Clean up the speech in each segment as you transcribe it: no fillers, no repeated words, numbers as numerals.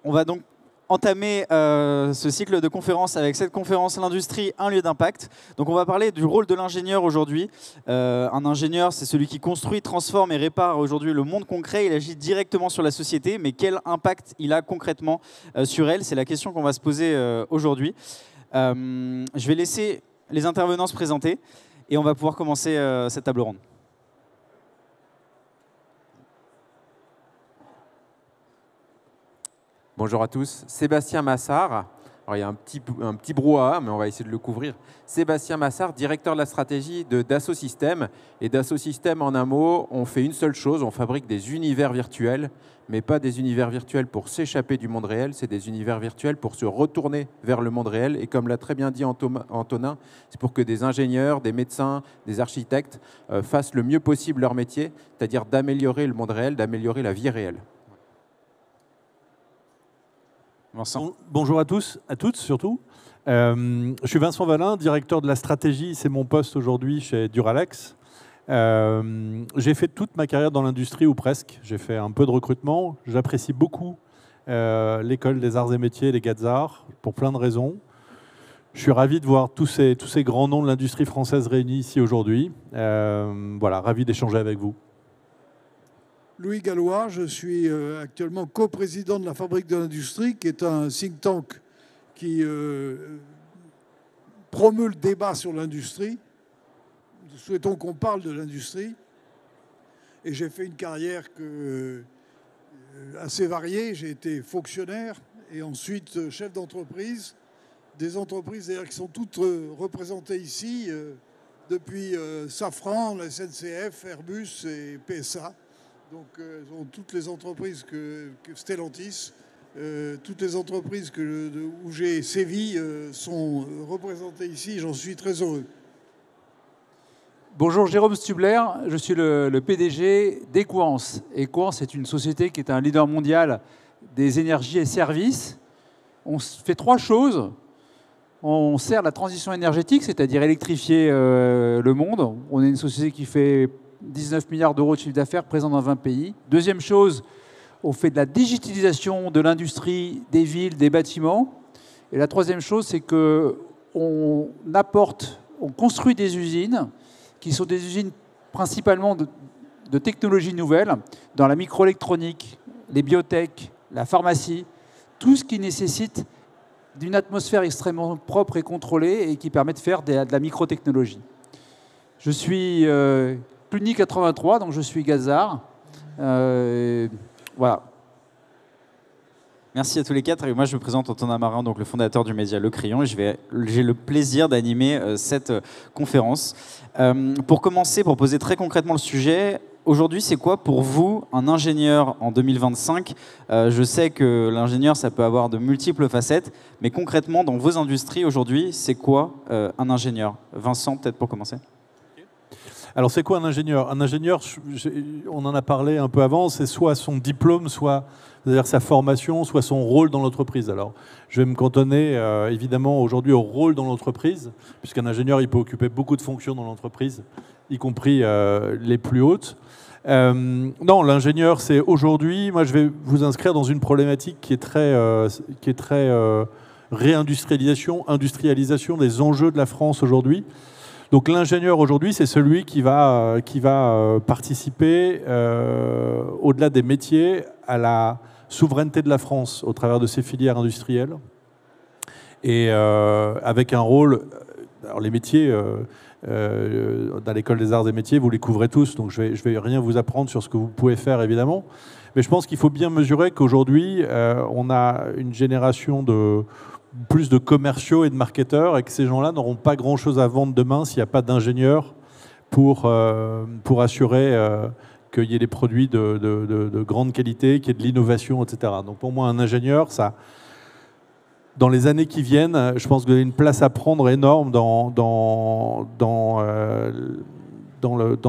On va donc entamer ce cycle de conférences avec cette conférence L'industrie, un lieu d'impact. Donc on va parler du rôle de l'ingénieur aujourd'hui. Un ingénieur, c'est celui qui construit, transforme et répare aujourd'hui le monde concret. Il agit directement sur la société, mais quel impact il a concrètement sur elle? C'est la question qu'on va se poser aujourd'hui. Je vais laisser les intervenants se présenter et on va pouvoir commencer cette table ronde. Bonjour à tous, Sébastien Massard. Alors, il y a un petit brouhaha, mais on va essayer de le couvrir. Sébastien Massard, directeur de la stratégie de Dassault Systèmes. Et Dassault Systèmes, en un mot, on fait une seule chose, on fabrique des univers virtuels, mais pas des univers virtuels pour s'échapper du monde réel, c'est des univers virtuels pour se retourner vers le monde réel. Et comme l'a très bien dit Antonin, c'est pour que des ingénieurs, des médecins, des architectes fassent le mieux possible leur métier, c'est-à-dire d'améliorer le monde réel, d'améliorer la vie réelle. Bonjour à tous, à toutes surtout. Je suis Vincent Valin, directeur de la stratégie, c'est mon poste aujourd'hui chez Duralex. J'ai fait toute ma carrière dans l'industrie ou presque. J'ai fait un peu de recrutement. J'apprécie beaucoup l'école des arts et métiers, les Gazards, pour plein de raisons. Je suis ravi de voir tous ces grands noms de l'industrie française réunis ici aujourd'hui. Voilà, ravi d'échanger avec vous. Louis Gallois, je suis actuellement coprésident de la Fabrique de l'Industrie, qui est un think tank qui promeut le débat sur l'industrie. Nous souhaitons qu'on parle de l'industrie. Et j'ai fait une carrière assez variée. J'ai été fonctionnaire et ensuite chef d'entreprise. Des entreprises d'ailleurs qui sont toutes représentées ici, depuis Safran, la SNCF, Airbus et PSA. Donc, toutes les entreprises que Stellantis, toutes les entreprises où j'ai sévi sont représentées ici. J'en suis très heureux. Bonjour, Jérôme Stubler. Je suis le PDG d'Equance. Equance est une société qui est un leader mondial des énergies et services. On fait trois choses. On sert la transition énergétique, c'est-à-dire électrifier le monde. On est une société qui fait 19 milliards d'euros de chiffre d'affaires présents dans 20 pays. Deuxième chose, on fait de la digitalisation de l'industrie, des villes, des bâtiments. Et la troisième chose, c'est qu'on construit des usines qui sont des usines principalement de technologies nouvelles dans la microélectronique, les biotech, la pharmacie, tout ce qui nécessite d'une atmosphère extrêmement propre et contrôlée et qui permet de faire de la microtechnologie. Je suis Cluny 83, donc je suis Gazard. Voilà. Merci à tous les quatre. Et moi, je me présente Antonin Marin, donc le fondateur du média Le Crayon. Et j'ai le plaisir d'animer cette conférence. Pour commencer, pour poser très concrètement le sujet, aujourd'hui, c'est quoi pour vous un ingénieur en 2025 ? Je sais que l'ingénieur, ça peut avoir de multiples facettes. Mais concrètement, dans vos industries aujourd'hui, c'est quoi un ingénieur ? Vincent, peut-être pour commencer. Alors, c'est quoi un ingénieur ? Un ingénieur, on en a parlé un peu avant, c'est soit son diplôme, soit c'est-à-dire sa formation, soit son rôle dans l'entreprise. Alors, je vais me cantonner évidemment aujourd'hui au rôle dans l'entreprise, puisqu'un ingénieur, il peut occuper beaucoup de fonctions dans l'entreprise, y compris les plus hautes. Non, l'ingénieur, c'est aujourd'hui, moi je vais vous inscrire dans une problématique qui est très réindustrialisation, industrialisation des enjeux de la France aujourd'hui. Donc l'ingénieur aujourd'hui, c'est celui qui va participer, au-delà des métiers, à la souveraineté de la France au travers de ses filières industrielles. Et avec un rôle... Alors les métiers, dans l'école des arts et métiers, vous les couvrez tous, donc je vais rien vous apprendre sur ce que vous pouvez faire, évidemment. Mais je pense qu'il faut bien mesurer qu'aujourd'hui, on a une génération plus de commerciaux et de marketeurs, et que ces gens-là n'auront pas grand-chose à vendre demain s'il n'y a pas d'ingénieurs pour assurer qu'il y ait des produits de grande qualité, qu'il y ait de l'innovation, etc. Donc pour moi, un ingénieur, ça, dans les années qui viennent, je pense qu'il y a une place à prendre énorme dans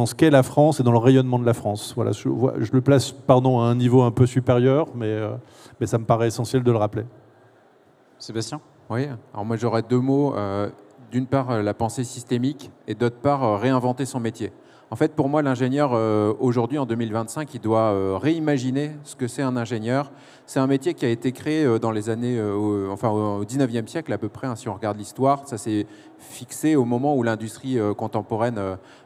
ce qu'est la France et dans le rayonnement de la France. Voilà, je le place à un niveau un peu supérieur, mais ça me paraît essentiel de le rappeler. Sébastien ? Oui, alors moi j'aurais deux mots. D'une part, la pensée systémique et d'autre part, réinventer son métier. En fait, pour moi, l'ingénieur, aujourd'hui, en 2025, il doit réimaginer ce que c'est un ingénieur. C'est un métier qui a été créé dans les années, au 19e siècle à peu près, hein, si on regarde l'histoire. Ça s'est fixé au moment où l'industrie contemporaine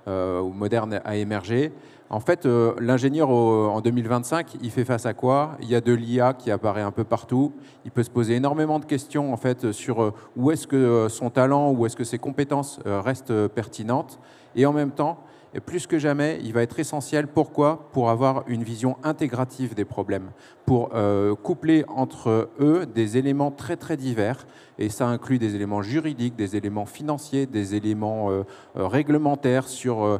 ou moderne a émergé. En fait, l'ingénieur en 2025, il fait face à quoi? Il y a de l'IA qui apparaît un peu partout. Il peut se poser énormément de questions en fait, sur où est-ce que son talent, où est-ce que ses compétences restent pertinentes. Et en même temps, et plus que jamais, il va être essentiel. Pourquoi? Pour avoir une vision intégrative des problèmes, pour coupler entre eux des éléments très très divers. Et ça inclut des éléments juridiques, des éléments financiers, des éléments réglementaires sur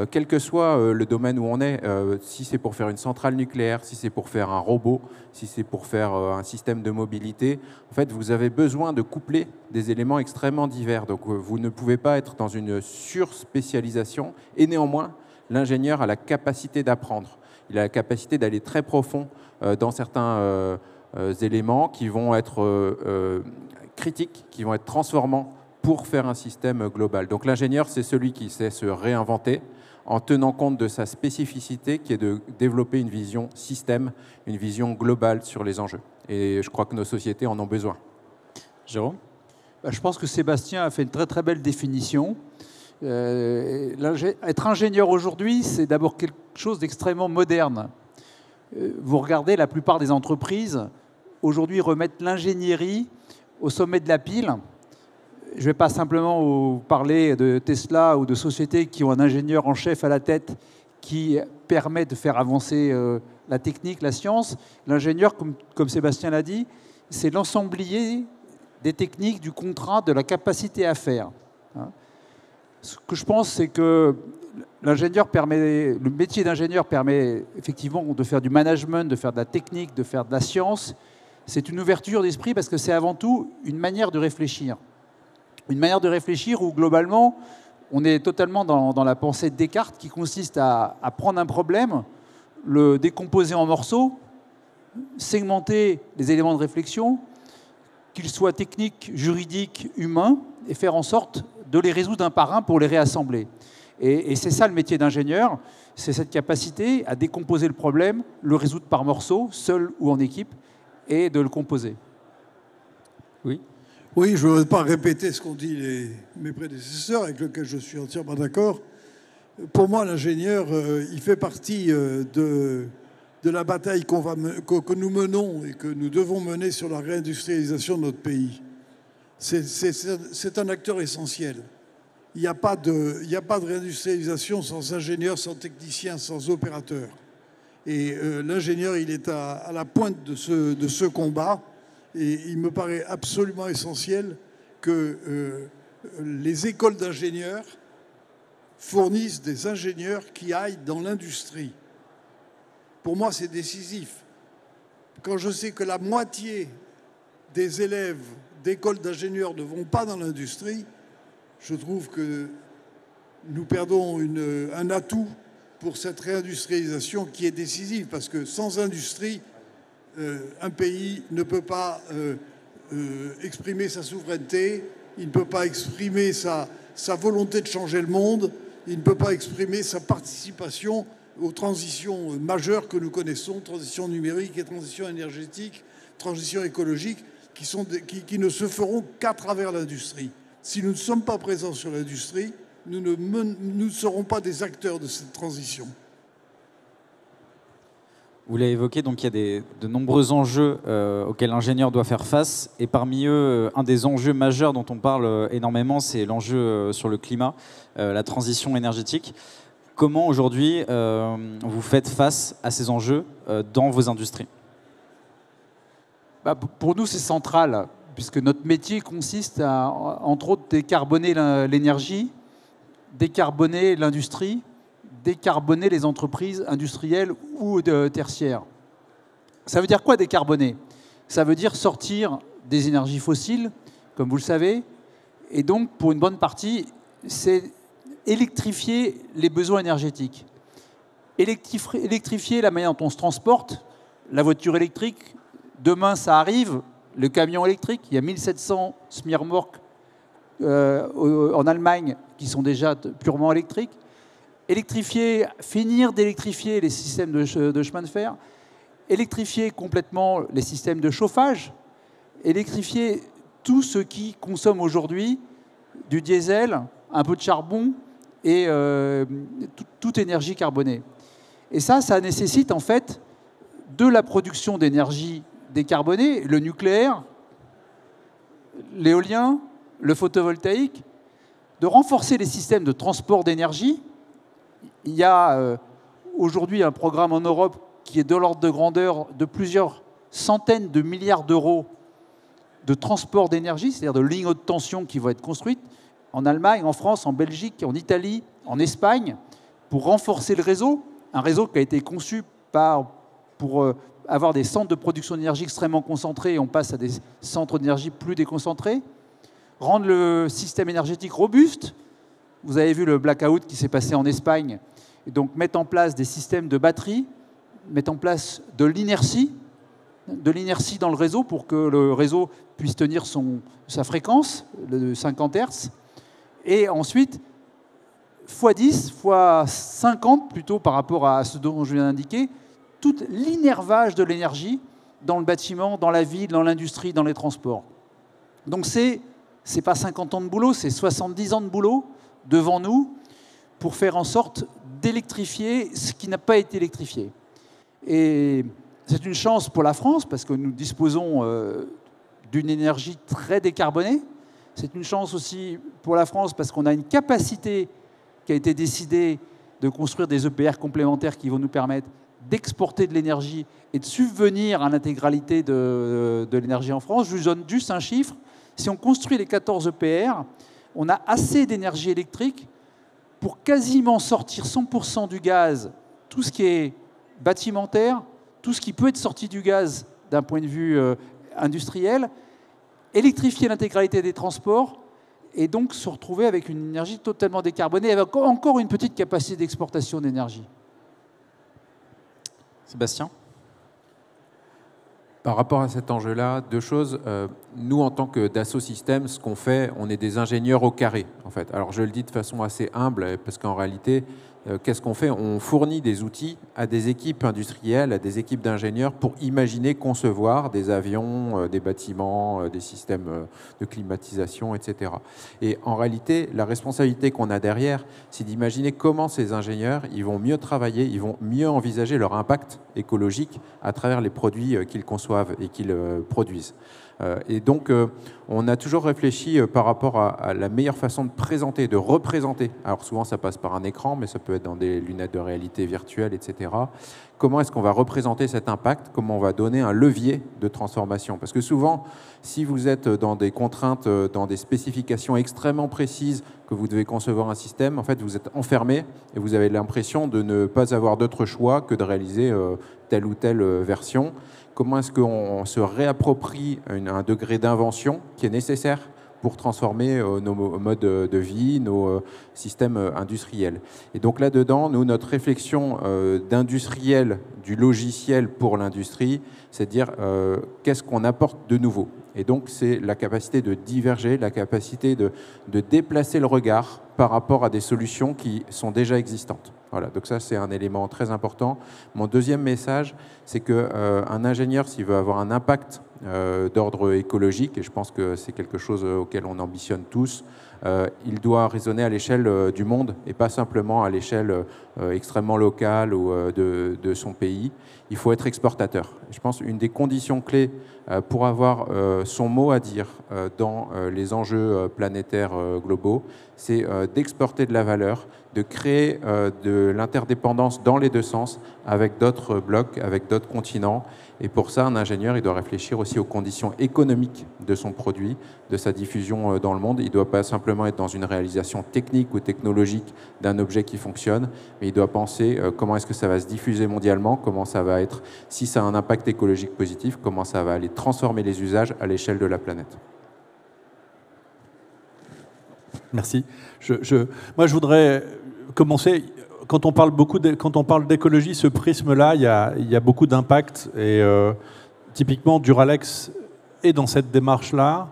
quel que soit le domaine où on est. Si c'est pour faire une centrale nucléaire, si c'est pour faire un robot, si c'est pour faire un système de mobilité, en fait, vous avez besoin de coupler des éléments extrêmement divers. Donc, vous ne pouvez pas être dans une surspécialisation. Et néanmoins, l'ingénieur a la capacité d'apprendre. Il a la capacité d'aller très profond dans certains éléments qui vont être critiques, qui vont être transformants pour faire un système global. Donc l'ingénieur, c'est celui qui sait se réinventer en tenant compte de sa spécificité qui est de développer une vision système, une vision globale sur les enjeux. Et je crois que nos sociétés en ont besoin. Jérôme? Je pense que Sébastien a fait une très très belle définition. Être ingénieur aujourd'hui, c'est d'abord quelque chose d'extrêmement moderne. Vous regardez, la plupart des entreprises, aujourd'hui, remettent l'ingénierie au sommet de la pile. Je ne vais pas simplement vous parler de Tesla ou de sociétés qui ont un ingénieur en chef à la tête qui permet de faire avancer la technique, la science. L'ingénieur, comme Sébastien l'a dit, c'est l'ensemblier des techniques, du contrat, de la capacité à faire. Ce que je pense, c'est que le métier d'ingénieur permet effectivement de faire du management, de faire de la technique, de faire de la science. C'est une ouverture d'esprit parce que c'est avant tout une manière de réfléchir. Une manière de réfléchir où, globalement, on est totalement dans la pensée de Descartes qui consiste à prendre un problème, le décomposer en morceaux, segmenter les éléments de réflexion, qu'ils soient techniques, juridiques, humains, et faire en sorte de les résoudre un par un pour les réassembler. Et c'est ça le métier d'ingénieur, c'est cette capacité à décomposer le problème, le résoudre par morceaux, seul ou en équipe, et de le composer. Oui. Oui, je ne voudrais pas répéter ce qu'ont dit mes prédécesseurs, avec lesquels je suis entièrement d'accord. Pour moi, l'ingénieur, il fait partie de la bataille que nous menons et que nous devons mener sur la réindustrialisation de notre pays. C'est un acteur essentiel. Il n'y a pas de réindustrialisation sans ingénieur, sans technicien, sans opérateur. Et l'ingénieur, il est à la pointe de ce combat. Et il me paraît absolument essentiel que les écoles d'ingénieurs fournissent des ingénieurs qui aillent dans l'industrie. Pour moi, c'est décisif. Quand je sais que la moitié des élèves d'écoles d'ingénieurs ne vont pas dans l'industrie, je trouve que nous perdons un atout pour cette réindustrialisation qui est décisive, parce que sans industrie, un pays ne peut pas exprimer sa souveraineté, il ne peut pas exprimer sa volonté de changer le monde, il ne peut pas exprimer sa participation aux transitions majeures que nous connaissons, transition numérique et transition énergétique, transition écologique, qui ne se feront qu'à travers l'industrie. Si nous ne sommes pas présents sur l'industrie, nous ne serons pas des acteurs de cette transition. Vous l'avez évoqué, donc il y a de nombreux enjeux auxquels l'ingénieur doit faire face. Et parmi eux, un des enjeux majeurs dont on parle énormément, c'est l'enjeu sur le climat, la transition énergétique. Comment aujourd'hui vous faites face à ces enjeux dans vos industries? Pour nous, c'est central, puisque notre métier consiste à, entre autres, décarboner l'énergie, décarboner l'industrie, décarboner les entreprises industrielles ou tertiaires. Ça veut dire quoi décarboner? Ça veut dire sortir des énergies fossiles, comme vous le savez, et donc pour une bonne partie, c'est électrifier les besoins énergétiques. Électrifier la manière dont on se transporte, la voiture électrique, demain ça arrive, le camion électrique, il y a 1700 semi-remorques en Allemagne qui sont déjà purement électriques. électrifier, finir d'électrifier les systèmes de chemin de fer, électrifier complètement les systèmes de chauffage, électrifier tout ce qui consomme aujourd'hui du diesel, un peu de charbon et toute énergie carbonée. Et ça nécessite en fait de la production d'énergie décarbonée, le nucléaire, l'éolien, le photovoltaïque, de renforcer les systèmes de transport d'énergie. Il y a aujourd'hui un programme en Europe qui est de l'ordre de grandeur de plusieurs centaines de milliards d'euros de transport d'énergie, c'est-à-dire de lignes haute tension qui vont être construites en Allemagne, en France, en Belgique, en Italie, en Espagne, pour renforcer le réseau. Un réseau qui a été conçu pour avoir des centres de production d'énergie extrêmement concentrés, et on passe à des centres d'énergie plus déconcentrés. Rendre le système énergétique robuste. Vous avez vu le blackout qui s'est passé en Espagne. Et donc mettre en place des systèmes de batterie, mettre en place de l'inertie dans le réseau pour que le réseau puisse tenir sa fréquence de 50 Hz. Et ensuite, x10, x50 plutôt par rapport à ce dont je viens d'indiquer, tout l'innervage de l'énergie dans le bâtiment, dans la ville, dans l'industrie, dans les transports. Donc c'est pas 50 ans de boulot, c'est 70 ans de boulot devant nous pour faire en sorte d'électrifier ce qui n'a pas été électrifié. Et c'est une chance pour la France parce que nous disposons d'une énergie très décarbonée. C'est une chance aussi pour la France parce qu'on a une capacité qui a été décidée de construire des EPR complémentaires qui vont nous permettre d'exporter de l'énergie et de subvenir à l'intégralité de l'énergie en France. Je vous donne juste un chiffre. Si on construit les 14 EPR, on a assez d'énergie électrique pour quasiment sortir 100% du gaz, tout ce qui est bâtimentaire, tout ce qui peut être sorti du gaz d'un point de vue industriel, électrifier l'intégralité des transports et donc se retrouver avec une énergie totalement décarbonée, avec encore une petite capacité d'exportation d'énergie. Sébastien ? Par rapport à cet enjeu-là, deux choses. Nous, en tant que Dassault Systèmes, ce qu'on fait, on est des ingénieurs au carré, en fait. Alors, je le dis de façon assez humble, parce qu'en réalité, qu'est-ce qu'on fait? On fournit des outils à des équipes industrielles, à des équipes d'ingénieurs pour imaginer, concevoir des avions, des bâtiments, des systèmes de climatisation, etc. Et en réalité, la responsabilité qu'on a derrière, c'est d'imaginer comment ces ingénieurs, ils vont mieux travailler, ils vont mieux envisager leur impact écologique à travers les produits qu'ils conçoivent et qu'ils produisent. Et donc, on a toujours réfléchi par rapport à la meilleure façon de présenter, de représenter. Alors souvent, ça passe par un écran, mais ça peut être dans des lunettes de réalité virtuelle, etc. Comment est-ce qu'on va représenter cet impact? Comment on va donner un levier de transformation? Parce que souvent, si vous êtes dans des contraintes, dans des spécifications extrêmement précises, que vous devez concevoir un système, en fait, vous êtes enfermé et vous avez l'impression de ne pas avoir d'autre choix que de réaliser telle ou telle version. Comment est-ce qu'on se réapproprie un degré d'invention qui est nécessaire pour transformer nos modes de vie, nos systèmes industriels. Et donc là-dedans, nous, notre réflexion d'industriel, du logiciel pour l'industrie, c'est de dire qu'est-ce qu'on apporte de nouveau. Et donc, c'est la capacité de diverger, la capacité de déplacer le regard par rapport à des solutions qui sont déjà existantes. Voilà, donc ça, c'est un élément très important. Mon deuxième message, c'est qu'un ingénieur, s'il veut avoir un impact d'ordre écologique, et je pense que c'est quelque chose auquel on ambitionne tous, il doit raisonner à l'échelle du monde et pas simplement à l'échelle extrêmement locale ou de son pays. Il faut être exportateur. Je pense qu'une des conditions clés pour avoir son mot à dire dans les enjeux planétaires globaux, c'est d'exporter de la valeur, de créer de l'interdépendance dans les deux sens avec d'autres blocs, avec d'autres continents. Et pour ça, un ingénieur, il doit réfléchir aussi aux conditions économiques de son produit, de sa diffusion dans le monde. Il ne doit pas simplement être dans une réalisation technique ou technologique d'un objet qui fonctionne, mais il doit penser comment est-ce que ça va se diffuser mondialement, comment ça va être, si ça a un impact écologique positif, comment ça va aller transformer les usages à l'échelle de la planète. Merci. Moi, je voudrais commencer. Quand on parle d'écologie, ce prisme-là, il y a beaucoup d'impact. Et typiquement, Duralex est dans cette démarche-là.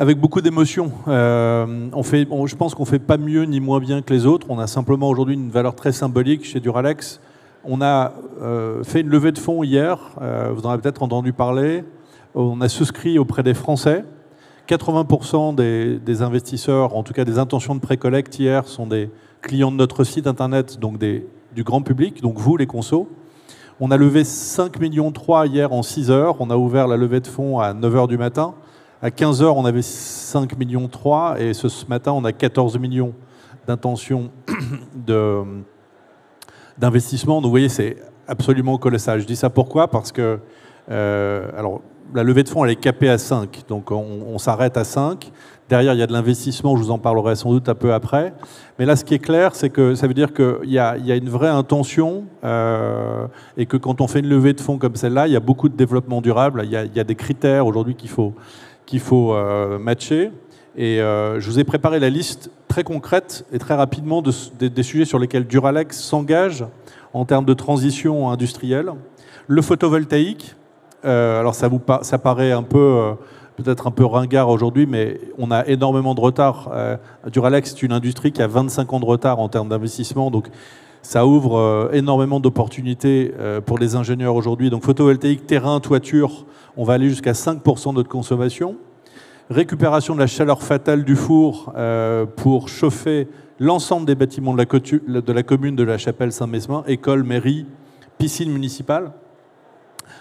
avec beaucoup d'émotion. Je pense qu'on ne fait pas mieux ni moins bien que les autres. On a simplement aujourd'hui une valeur très symbolique chez Duralex. On a fait une levée de fonds hier, vous en avez peut-être entendu parler. On a souscrit auprès des Français. 80% des investisseurs, en tout cas des intentions de précollecte hier, sont des clients de notre site internet, donc du grand public, donc vous les consos. On a levé 5,3 millions hier en 6 heures. On a ouvert la levée de fonds à 9 h du matin. À 15 h, on avait 5,3 millions et ce matin, on a 14 millions d'intentions d'investissement. Donc vous voyez, c'est absolument colossal. Je dis ça pourquoi ? Parce que alors, la levée de fonds, elle est capée à 5. Donc on s'arrête à 5. Derrière, il y a de l'investissement, je vous en parlerai sans doute un peu après. Mais là, ce qui est clair, c'est que ça veut dire qu'il y a une vraie intention et que quand on fait une levée de fonds comme celle-là, il y a beaucoup de développement durable. Il y a des critères aujourd'hui qu'il faut matcher. Et je vous ai préparé la liste très concrète et très rapidement des sujets sur lesquels Duralex s'engage en termes de transition industrielle. Le photovoltaïque, alors ça paraît un peu... peut-être un peu ringard aujourd'hui, mais on a énormément de retard. Duralex, c'est une industrie qui a 25 ans de retard en termes d'investissement, donc ça ouvre énormément d'opportunités pour les ingénieurs aujourd'hui. Donc photovoltaïque, terrain, toiture, on va aller jusqu'à 5% de notre consommation. Récupération de la chaleur fatale du four pour chauffer l'ensemble des bâtiments de la commune de la Chapelle-Saint-Mesmin, école, mairie, piscine municipale.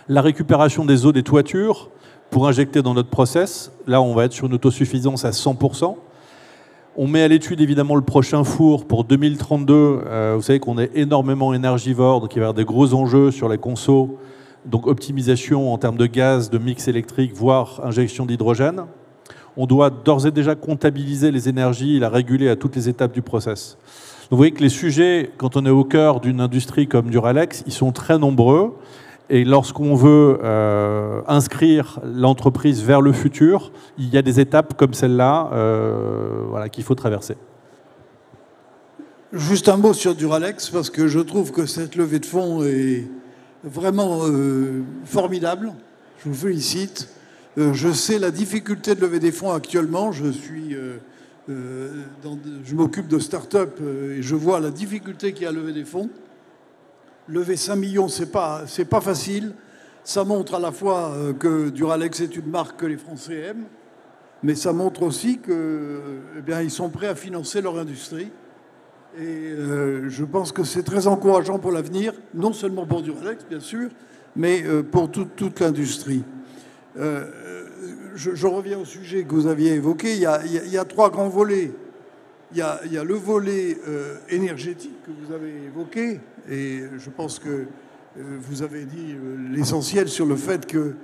La récupération des eaux des toitures, pour injecter dans notre process. Là, on va être sur une autosuffisance à 100%. On met à l'étude, évidemment, le prochain four pour 2032. Vous savez qu'on est énormément énergivore, donc il va y avoir des gros enjeux sur les consos, donc optimisation en termes de gaz, de mix électrique, voire injection d'hydrogène. On doit d'ores et déjà comptabiliser les énergies et la réguler à toutes les étapes du process. Donc vous voyez que les sujets, quand on est au cœur d'une industrie comme Duralex, ils sont très nombreux. Et lorsqu'on veut inscrire l'entreprise vers le futur, il y a des étapes comme celle-là qu'il faut traverser. Juste un mot sur Duralex, parce que je trouve que cette levée de fonds est vraiment formidable. Je vous félicite. Je sais la difficulté de lever des fonds actuellement. Je m'occupe de start-up et je vois la difficulté qu'il y a à lever des fonds. Lever 5 millions, c'est pas facile. Ça montre à la fois que Duralex est une marque que les Français aiment, mais ça montre aussi qu'ils sont prêts à financer leur industrie. Et je pense que c'est très encourageant pour l'avenir, non seulement pour Duralex, bien sûr, mais pour toute l'industrie. Je reviens au sujet que vous aviez évoqué. Il y a 3 grands volets. Il y a le volet énergétique que vous avez évoqué, et je pense que vous avez dit l'essentiel sur le fait que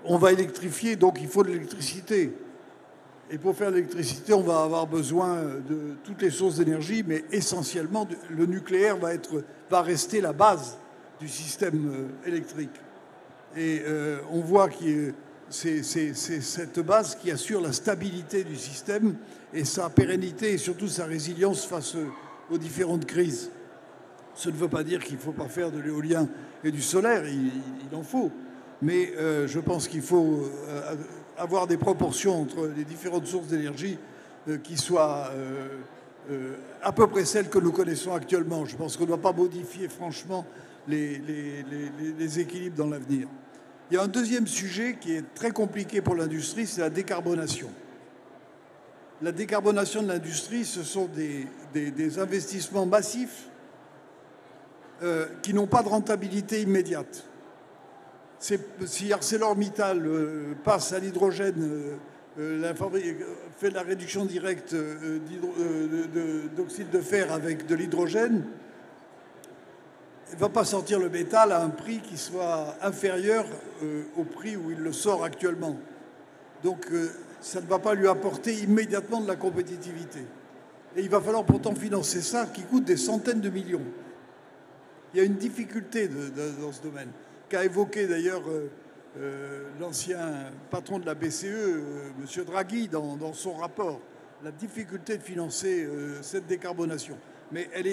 on va électrifier, donc il faut de l'électricité. Et pour faire l'électricité, on va avoir besoin de toutes les sources d'énergie, mais essentiellement, le nucléaire va rester la base du système électrique. Et on voit que c'est cette base qui assure la stabilité du système et sa pérennité et surtout sa résilience face aux différentes crises. Ce ne veut pas dire qu'il ne faut pas faire de l'éolien et du solaire, il en faut. Mais je pense qu'il faut avoir des proportions entre les différentes sources d'énergie qui soient à peu près celles que nous connaissons actuellement. Je pense qu'on ne doit pas modifier franchement les équilibres dans l'avenir. Il y a un deuxième sujet qui est très compliqué pour l'industrie, c'est la décarbonation. La décarbonation de l'industrie, ce sont des investissements massifs qui n'ont pas de rentabilité immédiate. Si ArcelorMittal passe à l'hydrogène, fait de la réduction directe d'oxyde de fer avec de l'hydrogène, il ne va pas sortir le métal à un prix qui soit inférieur au prix où il le sort actuellement. Donc ça ne va pas lui apporter immédiatement de la compétitivité. Et il va falloir pourtant financer ça qui coûte des centaines de millions. Il y a une difficulté dans ce domaine, qu'a évoqué d'ailleurs l'ancien patron de la BCE, M. Draghi, dans son rapport, la difficulté de financer cette décarbonation. Mais elle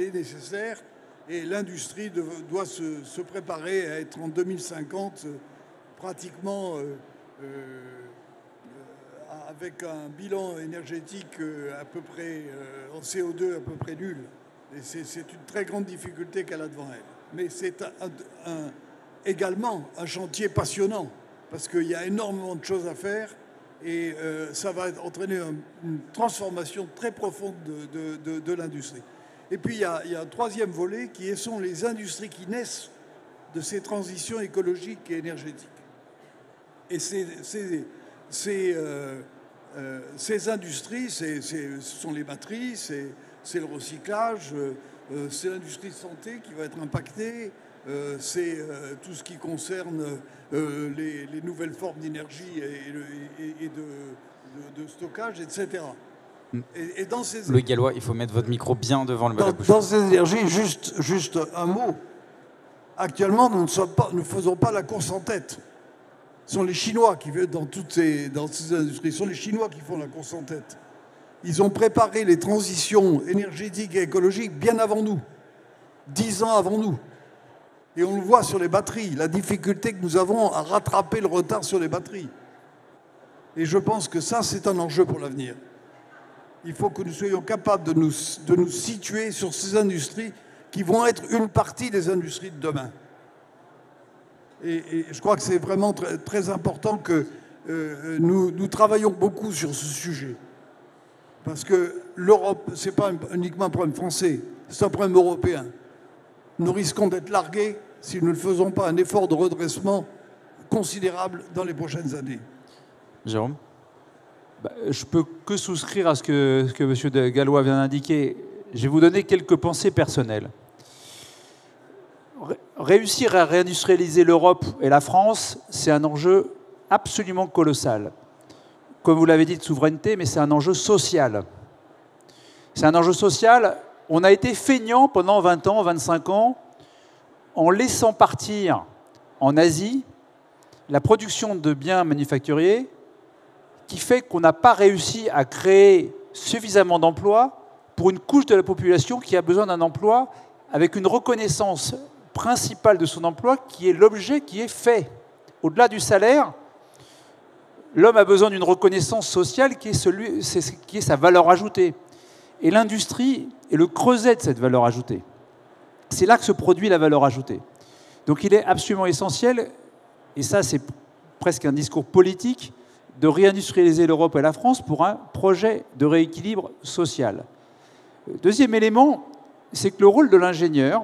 est nécessaire. Et l'industrie doit se préparer à être en 2050 pratiquement avec un bilan énergétique à peu près en CO2 à peu près nul. Et c'est une très grande difficulté qu'elle a devant elle. Mais c'est également un chantier passionnant parce qu'il y a énormément de choses à faire et ça va entraîner une transformation très profonde de l'industrie. Et puis il y a un troisième volet qui sont les industries qui naissent de ces transitions écologiques et énergétiques. Et ces industries, ce sont les batteries, c'est le recyclage, c'est l'industrie de santé qui va être impactée, c'est tout ce qui concerne les nouvelles formes d'énergie et de stockage, etc. Et dans ces... Louis Gallois, il faut mettre votre micro bien devant le bouche. Dans ces énergies, juste un mot. Actuellement, nous ne faisons pas la course en tête. Ce sont les Chinois qui, dans ces industries, ce sont les Chinois qui font la course en tête. Ils ont préparé les transitions énergétiques et écologiques bien avant nous, 10 ans avant nous. Et on le voit sur les batteries, la difficulté que nous avons à rattraper le retard sur les batteries. Et je pense que ça, c'est un enjeu pour l'avenir. Il faut que nous soyons capables de nous situer sur ces industries qui vont être une partie des industries de demain. Et je crois que c'est vraiment très, très important que nous travaillons beaucoup sur ce sujet. Parce que l'Europe, ce n'est pas uniquement un problème français, c'est un problème européen. Nous risquons d'être largués si nous ne faisons pas un effort de redressement considérable dans les prochaines années. Jérôme ? Je peux que souscrire à ce que M. Gallois vient d'indiquer. Je vais vous donner quelques pensées personnelles. Réussir à réindustrialiser l'Europe et la France, c'est un enjeu absolument colossal. Comme vous l'avez dit, de souveraineté, mais c'est un enjeu social. C'est un enjeu social. On a été feignant pendant 20 ans, 25 ans, en laissant partir en Asie la production de biens manufacturiers qui fait qu'on n'a pas réussi à créer suffisamment d'emplois pour une couche de la population qui a besoin d'un emploi avec une reconnaissance principale de son emploi qui est l'objet qui est fait. Au-delà du salaire, l'homme a besoin d'une reconnaissance sociale qui est sa valeur ajoutée. Et l'industrie est le creuset de cette valeur ajoutée. C'est là que se produit la valeur ajoutée. Donc il est absolument essentiel, et ça c'est presque un discours politique, de réindustrialiser l'Europe et la France pour un projet de rééquilibre social. Deuxième élément, c'est que le rôle de l'ingénieur,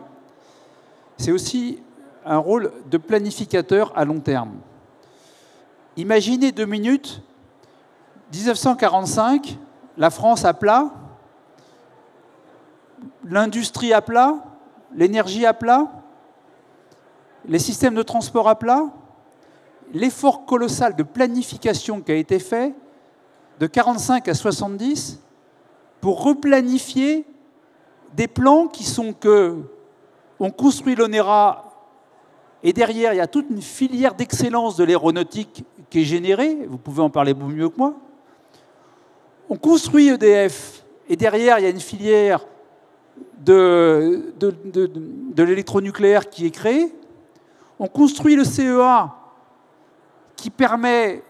c'est aussi un rôle de planificateur à long terme. Imaginez 2 minutes, 1945, la France à plat, l'industrie à plat, l'énergie à plat, les systèmes de transport à plat, l'effort colossal de planification qui a été fait de 1945 à 1970 pour replanifier des plans qui sont que on construit l'ONERA et derrière, il y a toute une filière d'excellence de l'aéronautique qui est générée. Vous pouvez en parler mieux que moi. On construit EDF et derrière, il y a une filière de l'électronucléaire qui est créée. On construit le CEA qui permet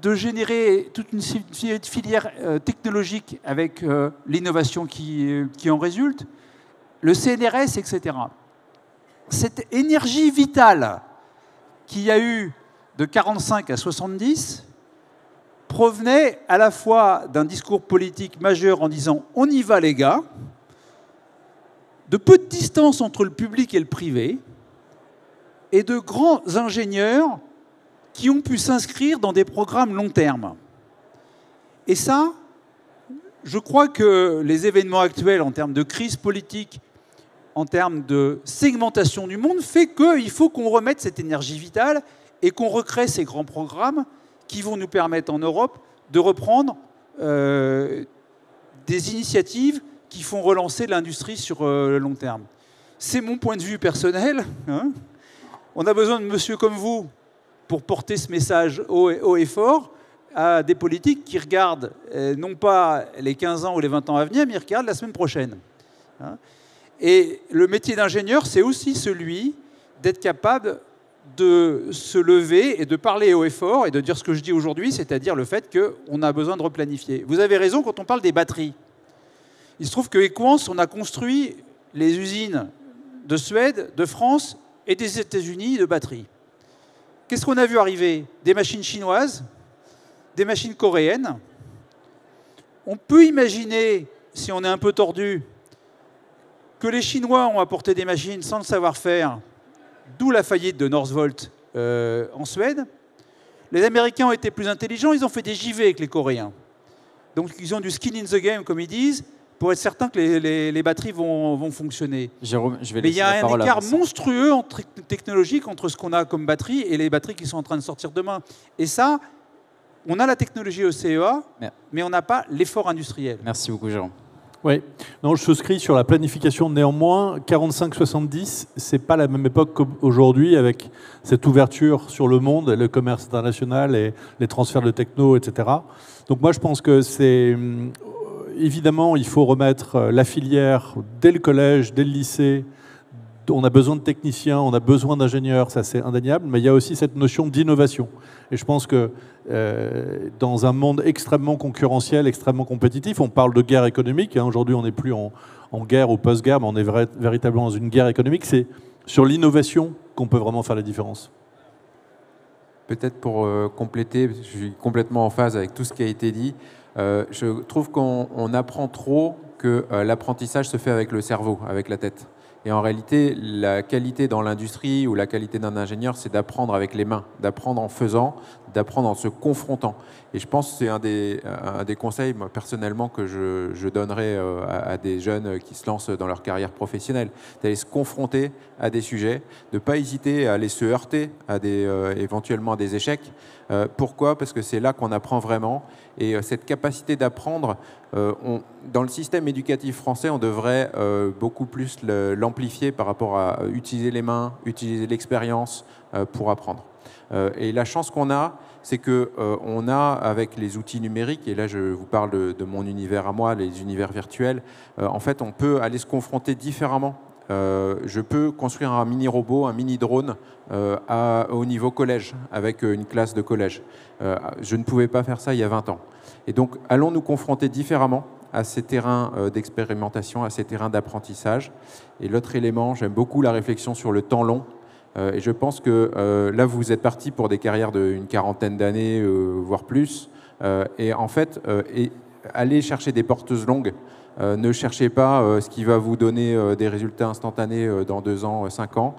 de générer toute une filière technologique avec l'innovation qui en résulte, le CNRS, etc. Cette énergie vitale qu'il y a eu de 1945 à 1970 provenait à la fois d'un discours politique majeur en disant « on y va les gars », de peu de distance entre le public et le privé, et de grands ingénieurs qui ont pu s'inscrire dans des programmes long terme. Et ça, je crois que les événements actuels en termes de crise politique, en termes de segmentation du monde, fait qu'il faut qu'on remette cette énergie vitale et qu'on recrée ces grands programmes qui vont nous permettre en Europe de reprendre des initiatives qui font relancer l'industrie sur le long terme. C'est mon point de vue personnel. Hein. On a besoin de monsieur comme vous pour porter ce message haut et fort à des politiques qui regardent non pas les 15 ans ou les 20 ans à venir, mais ils regardent la semaine prochaine. Hein. Et le métier d'ingénieur, c'est aussi celui d'être capable de se lever et de parler haut et fort et de dire ce que je dis aujourd'hui, c'est-à-dire le fait qu'on a besoin de replanifier. Vous avez raison quand on parle des batteries. Il se trouve que Equans, on a construit les usines de Suède, de France et des États-Unis de batteries. Qu'est-ce qu'on a vu arriver? Des machines chinoises, des machines coréennes. On peut imaginer, si on est un peu tordu, que les Chinois ont apporté des machines sans le savoir-faire, d'où la faillite de Northvolt en Suède. Les Américains ont été plus intelligents, ils ont fait des JV avec les Coréens. Donc ils ont du skin in the game, comme ils disent, pour être certains que les batteries vont fonctionner. Jérôme, je vais Mais il laisser y a la un parole à écart Vincent. monstrueux technologique entre ce qu'on a comme batterie et les batteries qui sont en train de sortir demain. Et ça, on a la technologie au CEA, mais on n'a pas l'effort industriel. Merci beaucoup, Jérôme. Oui, non, je souscris sur la planification. Néanmoins, 45-70, c'est pas la même époque qu'aujourd'hui avec cette ouverture sur le monde, le commerce international et les transferts de techno, etc. Donc moi, je pense que c'est évidemment, il faut remettre la filière dès le collège, dès le lycée. On a besoin de techniciens, on a besoin d'ingénieurs, ça c'est indéniable, mais il y a aussi cette notion d'innovation. Et je pense que dans un monde extrêmement concurrentiel, extrêmement compétitif, on parle de guerre économique, hein, aujourd'hui on n'est plus en guerre ou post-guerre, mais on est véritablement dans une guerre économique, c'est sur l'innovation qu'on peut vraiment faire la différence. Peut-être pour compléter, parce que je suis complètement en phase avec tout ce qui a été dit, je trouve qu'on apprend trop que l'apprentissage se fait avec le cerveau, avec la tête. Et en réalité, la qualité dans l'industrie ou la qualité d'un ingénieur, c'est d'apprendre avec les mains, d'apprendre en faisant, d'apprendre en se confrontant. Et je pense que c'est un des conseils, moi, personnellement, que je donnerais à des jeunes qui se lancent dans leur carrière professionnelle. D'aller se confronter à des sujets, de ne pas hésiter à aller se heurter à éventuellement à des échecs. Pourquoi? Parce que c'est là qu'on apprend vraiment. Et cette capacité d'apprendre, dans le système éducatif français, on devrait beaucoup plus l'amplifier par rapport à utiliser les mains, utiliser l'expérience pour apprendre. Et la chance qu'on a, c'est qu'on a, avec les outils numériques, et là je vous parle de mon univers à moi, les univers virtuels, en fait on peut aller se confronter différemment. Je peux construire un mini-robot, un mini-drone au niveau collège, avec une classe de collège. Je ne pouvais pas faire ça il y a 20 ans. Et donc, allons nous confronter différemment à ces terrains d'expérimentation, à ces terrains d'apprentissage. Et l'autre élément, j'aime beaucoup la réflexion sur le temps long. Et je pense que là, vous êtes parti pour des carrières d'une quarantaine d'années, voire plus. Et en fait, allez chercher des porteuses longues. Ne cherchez pas ce qui va vous donner des résultats instantanés dans 2 ans, 5 ans.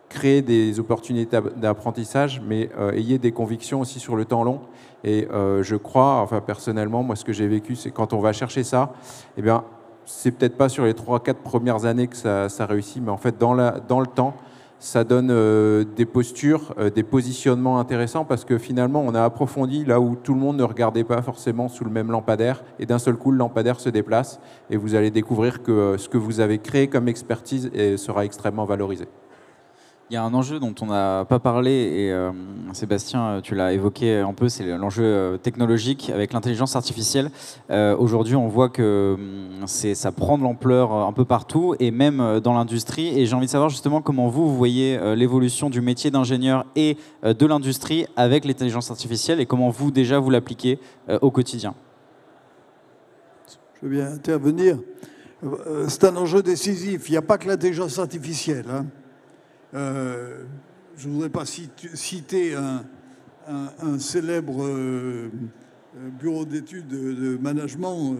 Créez des opportunités d'apprentissage, mais ayez des convictions aussi sur le temps long. Et je crois, enfin personnellement, moi ce que j'ai vécu, c'est quand on va chercher ça, eh bien, c'est peut-être pas sur les 3-4 premières années que ça réussit, mais en fait dans le temps, ça donne des postures, des positionnements intéressants parce que finalement, on a approfondi là où tout le monde ne regardait pas forcément sous le même lampadaire et d'un seul coup, le lampadaire se déplace et vous allez découvrir que ce que vous avez créé comme expertise sera extrêmement valorisé. Il y a un enjeu dont on n'a pas parlé et Sébastien, tu l'as évoqué un peu, c'est l'enjeu technologique avec l'intelligence artificielle. Aujourd'hui, on voit que ça prend de l'ampleur un peu partout et même dans l'industrie. Et j'ai envie de savoir justement comment vous voyez l'évolution du métier d'ingénieur et de l'industrie avec l'intelligence artificielle et comment vous déjà vous l'appliquez au quotidien. Je veux bien intervenir. C'est un enjeu décisif. Il n'y a pas que l'intelligence artificielle, hein. Je ne voudrais pas citer un célèbre bureau d'études de management,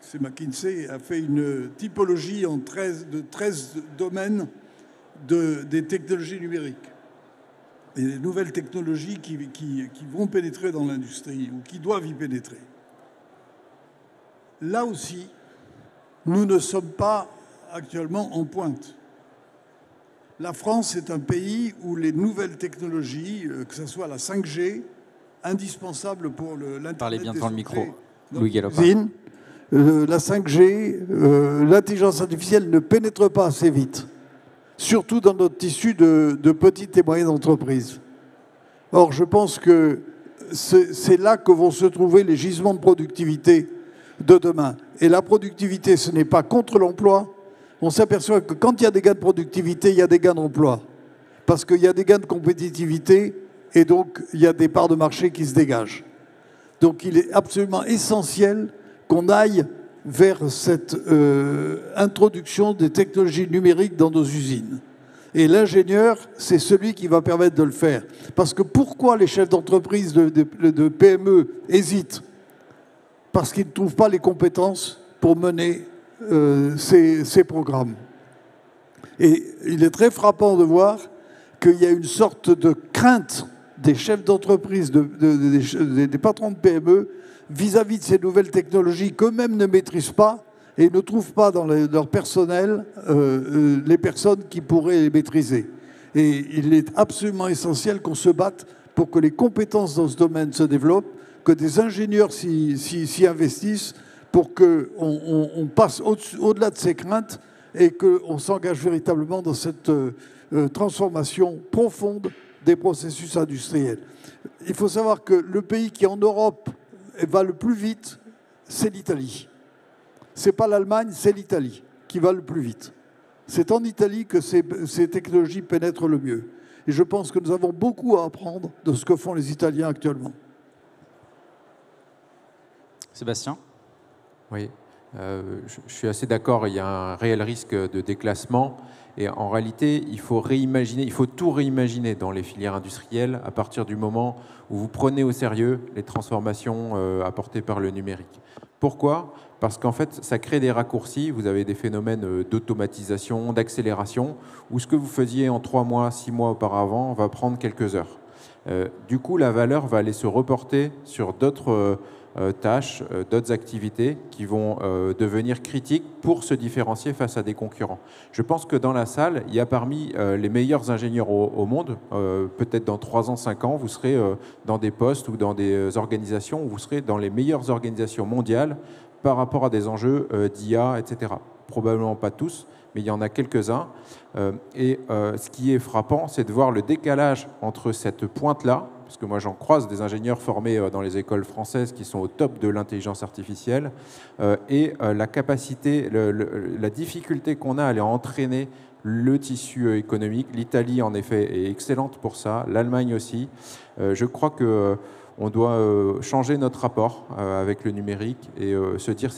c'est McKinsey, a fait une typologie de 13 domaines des technologies numériques. Et les nouvelles technologies qui vont pénétrer dans l'industrie ou qui doivent y pénétrer. Là aussi, nous ne sommes pas actuellement en pointe. La France est un pays où les nouvelles technologies, que ce soit la 5G, indispensable pour l'Internet. Parlez bien des devant le objets, micro, Louis Galopin. La 5G, l'intelligence artificielle ne pénètre pas assez vite, surtout dans notre tissu de petites et moyennes entreprises. Or, je pense que c'est là que vont se trouver les gisements de productivité de demain. Et la productivité, ce n'est pas contre l'emploi. On s'aperçoit que quand il y a des gains de productivité, il y a des gains d'emploi. parce qu'il y a des gains de compétitivité et donc il y a des parts de marché qui se dégagent. Donc il est absolument essentiel qu'on aille vers cette introduction des technologies numériques dans nos usines. Et l'ingénieur, c'est celui qui va permettre de le faire. Parce que pourquoi les chefs d'entreprise de PME hésitent? Parce qu'ils ne trouvent pas les compétences pour mener ces programmes. Et il est très frappant de voir qu'il y a une sorte de crainte des chefs d'entreprise, des patrons de PME, vis-à-vis de ces nouvelles technologies qu'eux-mêmes ne maîtrisent pas et ne trouvent pas dans leur personnel les personnes qui pourraient les maîtriser. Et il est absolument essentiel qu'on se batte pour que les compétences dans ce domaine se développent, que des ingénieurs s'y investissent, pour qu'on passe au-delà de ces craintes et qu'on s'engage véritablement dans cette transformation profonde des processus industriels. Il faut savoir que le pays qui, en Europe, va le plus vite, c'est l'Italie. Ce n'est pas l'Allemagne, c'est l'Italie qui va le plus vite. C'est en Italie que ces technologies pénètrent le mieux. Et je pense que nous avons beaucoup à apprendre de ce que font les Italiens actuellement. Sébastien ? Oui, je suis assez d'accord, il y a un réel risque de déclassement. Et en réalité, il faut tout réimaginer dans les filières industrielles à partir du moment où vous prenez au sérieux les transformations apportées par le numérique. Pourquoi ? Parce qu'en fait, ça crée des raccourcis. Vous avez des phénomènes d'automatisation, d'accélération, où ce que vous faisiez en 3 mois, 6 mois auparavant va prendre quelques heures. Du coup, la valeur va aller se reporter sur d'autres tâches, d'autres activités qui vont devenir critiques pour se différencier face à des concurrents. Je pense que dans la salle, il y a parmi les meilleurs ingénieurs au monde, peut-être dans 3 ans, 5 ans, vous serez dans des postes ou dans des organisations où vous serez dans les meilleures organisations mondiales par rapport à des enjeux d'IA, etc. Probablement pas tous, mais il y en a quelques-uns. Ce qui est frappant, c'est de voir le décalage entre cette pointe-là, parce que moi j'en croise des ingénieurs formés dans les écoles françaises qui sont au top de l'intelligence artificielle, et la capacité, la difficulté qu'on a à aller entraîner le tissu économique. L'Italie, en effet, est excellente pour ça, l'Allemagne aussi. Je crois que on doit changer notre rapport avec le numérique et se dire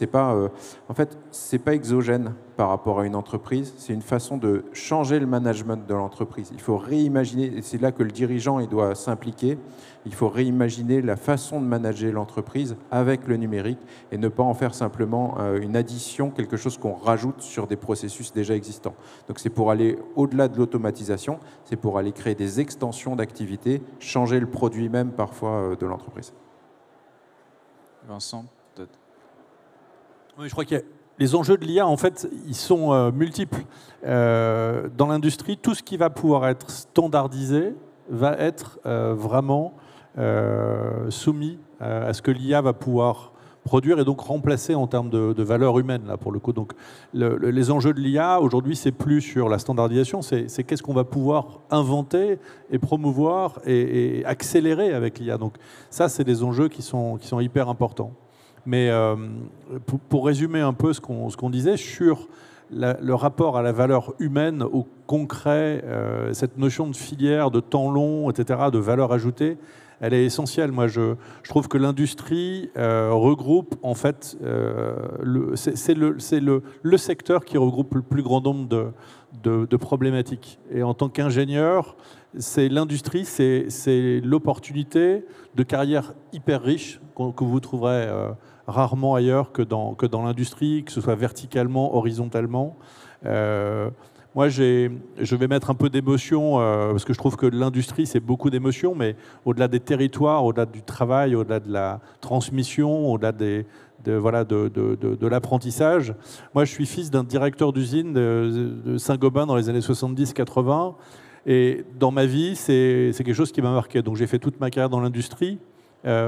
en fait, c'est pas exogène par rapport à une entreprise, c'est une façon de changer le management de l'entreprise. Il faut réimaginer, et c'est là que le dirigeant il doit s'impliquer, il faut réimaginer la façon de manager l'entreprise avec le numérique et ne pas en faire simplement une addition, quelque chose qu'on rajoute sur des processus déjà existants. Donc c'est pour aller au-delà de l'automatisation, c'est pour aller créer des extensions d'activités, changer le produit même parfois de l'entreprise. Vincent, peut-être. Oui, je crois qu'il y a les enjeux de l'IA, en fait, ils sont multiples. Dans l'industrie, tout ce qui va pouvoir être standardisé va être vraiment soumis à ce que l'IA va pouvoir produire et donc remplacer en termes de valeur humaine, là, pour le coup. Donc, les enjeux de l'IA, aujourd'hui, c'est plus sur la standardisation, c'est qu'est-ce qu'on va pouvoir inventer et promouvoir et accélérer avec l'IA. Donc, ça, c'est des enjeux qui sont hyper importants. Mais pour résumer un peu ce qu'on disait sur le rapport à la valeur humaine, au concret, cette notion de filière, de temps long, etc., de valeur ajoutée, elle est essentielle. Moi, je trouve que l'industrie regroupe, en fait, c'est le secteur qui regroupe le plus grand nombre de problématiques. Et en tant qu'ingénieur, l'industrie, c'est l'opportunité de carrière hyper riche que vous trouverez rarement ailleurs que dans l'industrie, que ce soit verticalement, horizontalement. Moi, je vais mettre un peu d'émotion, parce que je trouve que l'industrie, c'est beaucoup d'émotion, mais au-delà des territoires, au-delà du travail, au-delà de la transmission, au-delà de l'apprentissage. Moi, je suis fils d'un directeur d'usine de Saint-Gobain dans les années 70-80, et dans ma vie, c'est quelque chose qui m'a marqué. Donc, j'ai fait toute ma carrière dans l'industrie.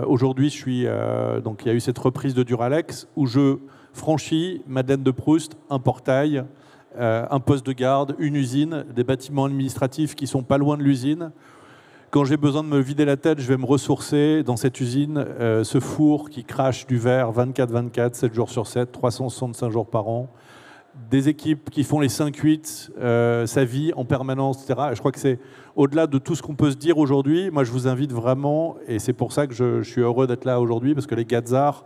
Aujourd'hui, donc il y a eu cette reprise de Duralex où je franchis Madeleine de Proust, un portail, un poste de garde, une usine, des bâtiments administratifs qui sont pas loin de l'usine. Quand j'ai besoin de me vider la tête, je vais me ressourcer dans cette usine, ce four qui crache du verre 24/24, 7 jours sur 7, 365 jours par an. des équipes qui font les 5-8, ça vit en permanence, etc. Et je crois que c'est au-delà de tout ce qu'on peut se dire aujourd'hui. Moi, je vous invite vraiment, et c'est pour ça que je suis heureux d'être là aujourd'hui, parce que les Gazars,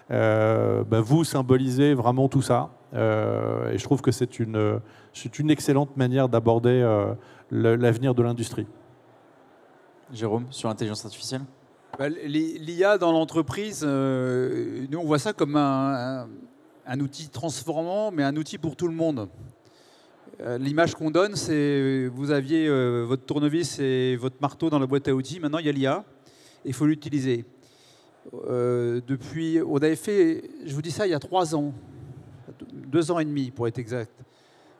vous symbolisez vraiment tout ça. Et je trouve que c'est une excellente manière d'aborder l'avenir de l'industrie. Jérôme, sur l'intelligence artificielle? L'IA dans l'entreprise, nous on voit ça comme un outil transformant, mais un outil pour tout le monde. L'image qu'on donne, c'est vous aviez votre tournevis et votre marteau dans la boîte à outils. Maintenant, il y a l'IA. Il faut l'utiliser. Depuis, on avait fait, je vous dis ça, il y a 3 ans, 2 ans et demi pour être exact.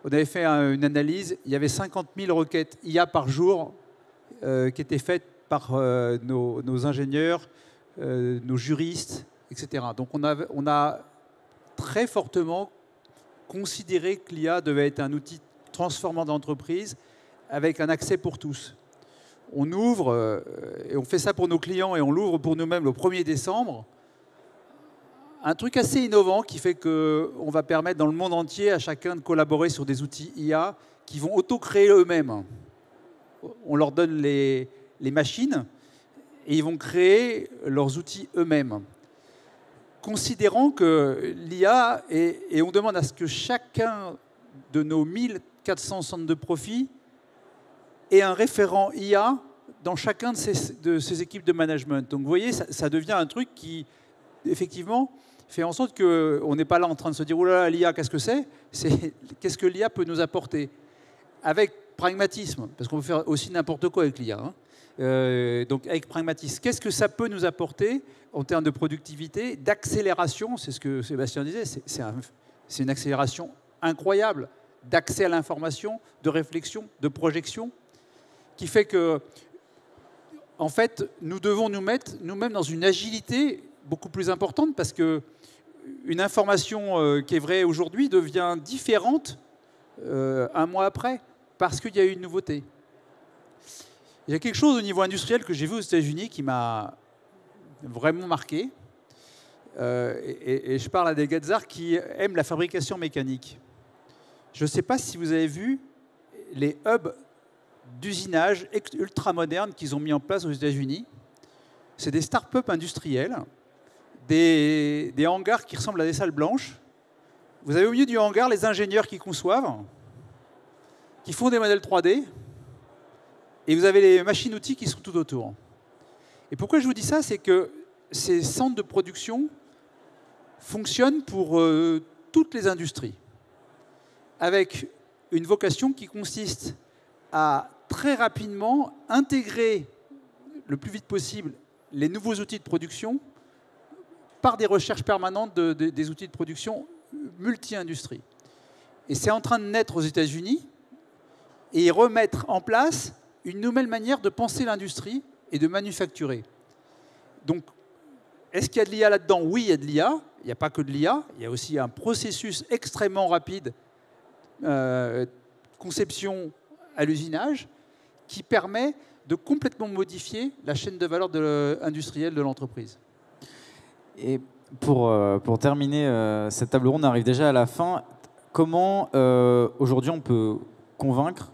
On avait fait une analyse. Il y avait 50 000 requêtes IA par jour qui étaient faites par nos ingénieurs, nos juristes, etc. Donc on a très fortement considéré que l'IA devait être un outil transformant d'entreprise avec un accès pour tous. On ouvre, et on fait ça pour nos clients, et on l'ouvre pour nous-mêmes le 1er décembre. Un truc assez innovant qui fait qu'on va permettre dans le monde entier à chacun de collaborer sur des outils IA qui vont auto-créer eux-mêmes. On leur donne les machines et ils vont créer leurs outils eux-mêmes. Considérant que l'IA, et on demande à ce que chacun de nos 1400 centres de profit ait un référent IA dans chacun de ces équipes de management. Donc vous voyez, ça devient un truc qui, effectivement, fait en sorte qu'on n'est pas là en train de se dire « Oh là là, l'IA, qu'est-ce que c'est ?» C'est qu'est-ce que l'IA peut nous apporter avec pragmatisme, parce qu'on peut faire aussi n'importe quoi avec l'IA. Donc avec pragmatisme, qu'est-ce que ça peut nous apporter en termes de productivité, d'accélération? C'est ce que Sébastien disait, c'est une accélération incroyable d'accès à l'information, de réflexion, de projection, qui fait que, en fait, nous devons nous mettre nous-mêmes dans une agilité beaucoup plus importante, parce que une information qui est vraie aujourd'hui devient différente un mois après, parce qu'il y a eu une nouveauté. Il y a quelque chose au niveau industriel que j'ai vu aux États-Unis qui m'a vraiment marqué. Et je parle à des Gazars qui aiment la fabrication mécanique. Je ne sais pas si vous avez vu les hubs d'usinage ultra modernes qu'ils ont mis en place aux États-Unis. C'est des start-up industriels, des hangars qui ressemblent à des salles blanches. Vous avez au milieu du hangar les ingénieurs qui conçoivent, qui font des modèles 3D, et vous avez les machines-outils qui sont tout autour. Et pourquoi je vous dis ça? C'est que ces centres de production fonctionnent pour toutes les industries, avec une vocation qui consiste à très rapidement intégrer le plus vite possible les nouveaux outils de production par des recherches permanentes des outils de production multi-industries. Et c'est en train de naître aux États-Unis et remettre en place une nouvelle manière de penser l'industrie et de manufacturer. Donc, est-ce qu'il y a de l'IA là-dedans? Oui, il y a de l'IA. Il n'y a pas que de l'IA. Il y a aussi un processus extrêmement rapide, conception à l'usinage, qui permet de complètement modifier la chaîne de valeur industrielle de l'entreprise. Et pour terminer cette table ronde, on arrive déjà à la fin. Comment aujourd'hui on peut convaincre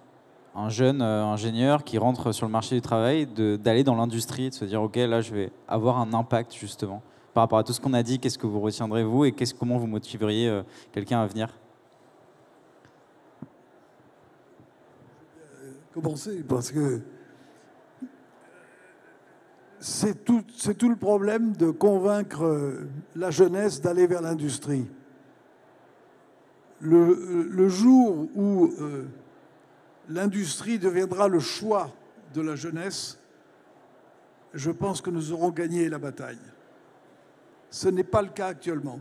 un jeune ingénieur qui rentre sur le marché du travail d'aller dans l'industrie, de se dire « Ok, là, je vais avoir un impact, justement ». Par rapport à tout ce qu'on a dit, qu'est-ce que vous retiendrez, vous, et comment vous motiveriez quelqu'un à venir? Commencer, parce que c'est tout le problème de convaincre la jeunesse d'aller vers l'industrie. Le jour où l'industrie deviendra le choix de la jeunesse, je pense que nous aurons gagné la bataille. Ce n'est pas le cas actuellement.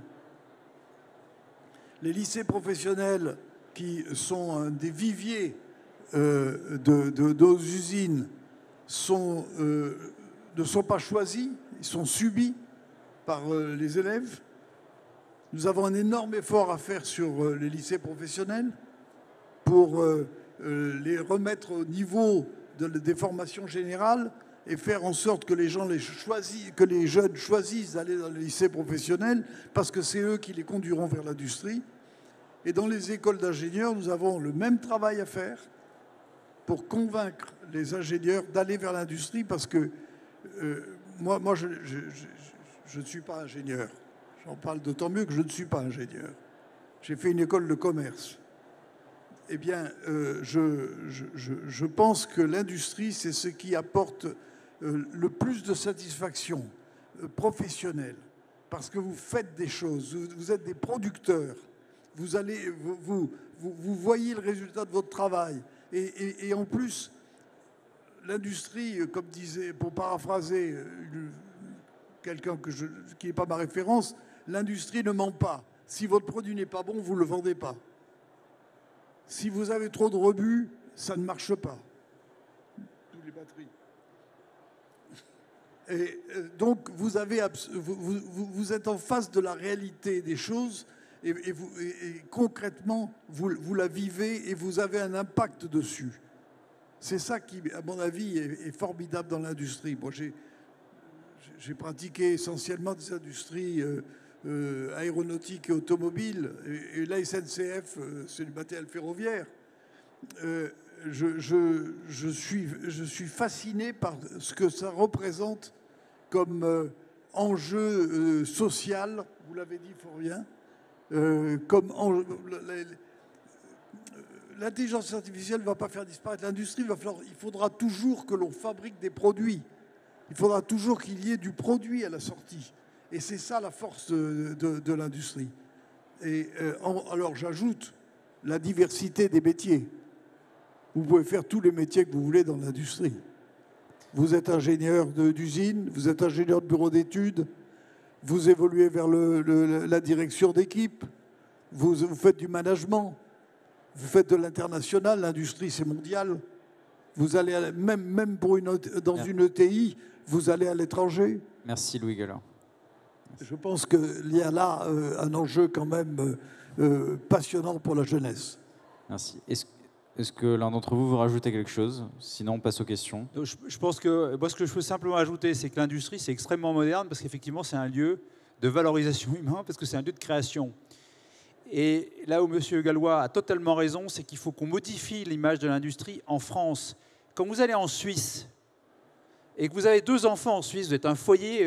Les lycées professionnels, qui sont des viviers de nos usines, ne sont pas choisis, ils sont subis par les élèves. Nous avons un énorme effort à faire sur les lycées professionnels pour les remettre au niveau des formations générales et faire en sorte que les jeunes choisissent d'aller dans les lycées professionnels parce que c'est eux qui les conduiront vers l'industrie. Et dans les écoles d'ingénieurs, nous avons le même travail à faire pour convaincre les ingénieurs d'aller vers l'industrie, parce que moi je ne suis pas ingénieur. J'en parle d'autant mieux que je ne suis pas ingénieur. J'ai fait une école de commerce. Eh bien, je pense que l'industrie, c'est ce qui apporte le plus de satisfaction professionnelle, parce que vous faites des choses, vous êtes des producteurs, vous voyez le résultat de votre travail. Et en plus, l'industrie, comme disait, pour paraphraser quelqu'un qui n'est pas ma référence, l'industrie ne ment pas. Si votre produit n'est pas bon, vous ne le vendez pas. Si vous avez trop de rebut, ça ne marche pas. Toutes les batteries. Et donc, vous êtes en face de la réalité des choses et concrètement, vous la vivez et vous avez un impact dessus. C'est ça qui, à mon avis, est formidable dans l'industrie. Moi, j'ai pratiqué essentiellement des industries aéronautiques et automobiles, et la SNCF, c'est du matériel ferroviaire. Je suis fasciné par ce que ça représente comme enjeu social, vous l'avez dit fort bien, comme l'intelligence artificielle ne va pas faire disparaître l'industrie, il faudra toujours que l'on fabrique des produits. Il faudra toujours qu'il y ait du produit à la sortie. Et c'est ça la force de l'industrie. Et alors j'ajoute la diversité des métiers. Vous pouvez faire tous les métiers que vous voulez dans l'industrie. Vous êtes ingénieur d'usine, vous êtes ingénieur de bureau d'études, vous évoluez vers la direction d'équipe, vous faites du management, vous faites de l'international, l'industrie c'est mondial. Vous allez même pour dans une ETI, vous allez à l'étranger. Merci Louis Galland. Je pense qu'il y a là un enjeu quand même passionnant pour la jeunesse. Merci. Est-ce que l'un d'entre vous veut rajouter quelque chose? Sinon, on passe aux questions. Je pense que moi, ce que je peux simplement ajouter, c'est que l'industrie, c'est extrêmement moderne parce qu'effectivement, c'est un lieu de valorisation humaine, parce que c'est un lieu de création. Et là où M. Gallois a totalement raison, c'est qu'il faut qu'on modifie l'image de l'industrie en France. Quand vous allez en Suisse et que vous avez 2 enfants en Suisse, vous êtes un foyer,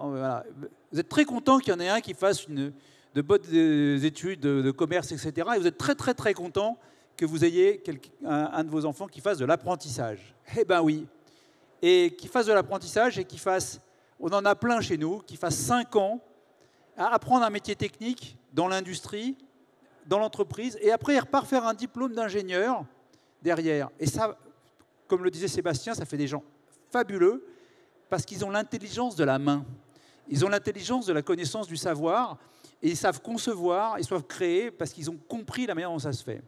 voilà, vous êtes très content qu'il y en ait un qui fasse de bonnes études de commerce, etc. Et vous êtes très, très, très content que vous ayez un de vos enfants qui fasse de l'apprentissage. Eh bien oui. Et qui fasse de l'apprentissage et qui fasse, on en a plein chez nous, qui fasse 5 ans à apprendre un métier technique dans l'industrie, dans l'entreprise, et après il repart faire un diplôme d'ingénieur derrière. Et ça, comme le disait Sébastien, ça fait des gens fabuleux parce qu'ils ont l'intelligence de la main. Ils ont l'intelligence de la connaissance du savoir et ils savent concevoir, ils savent créer parce qu'ils ont compris la manière dont ça se fait.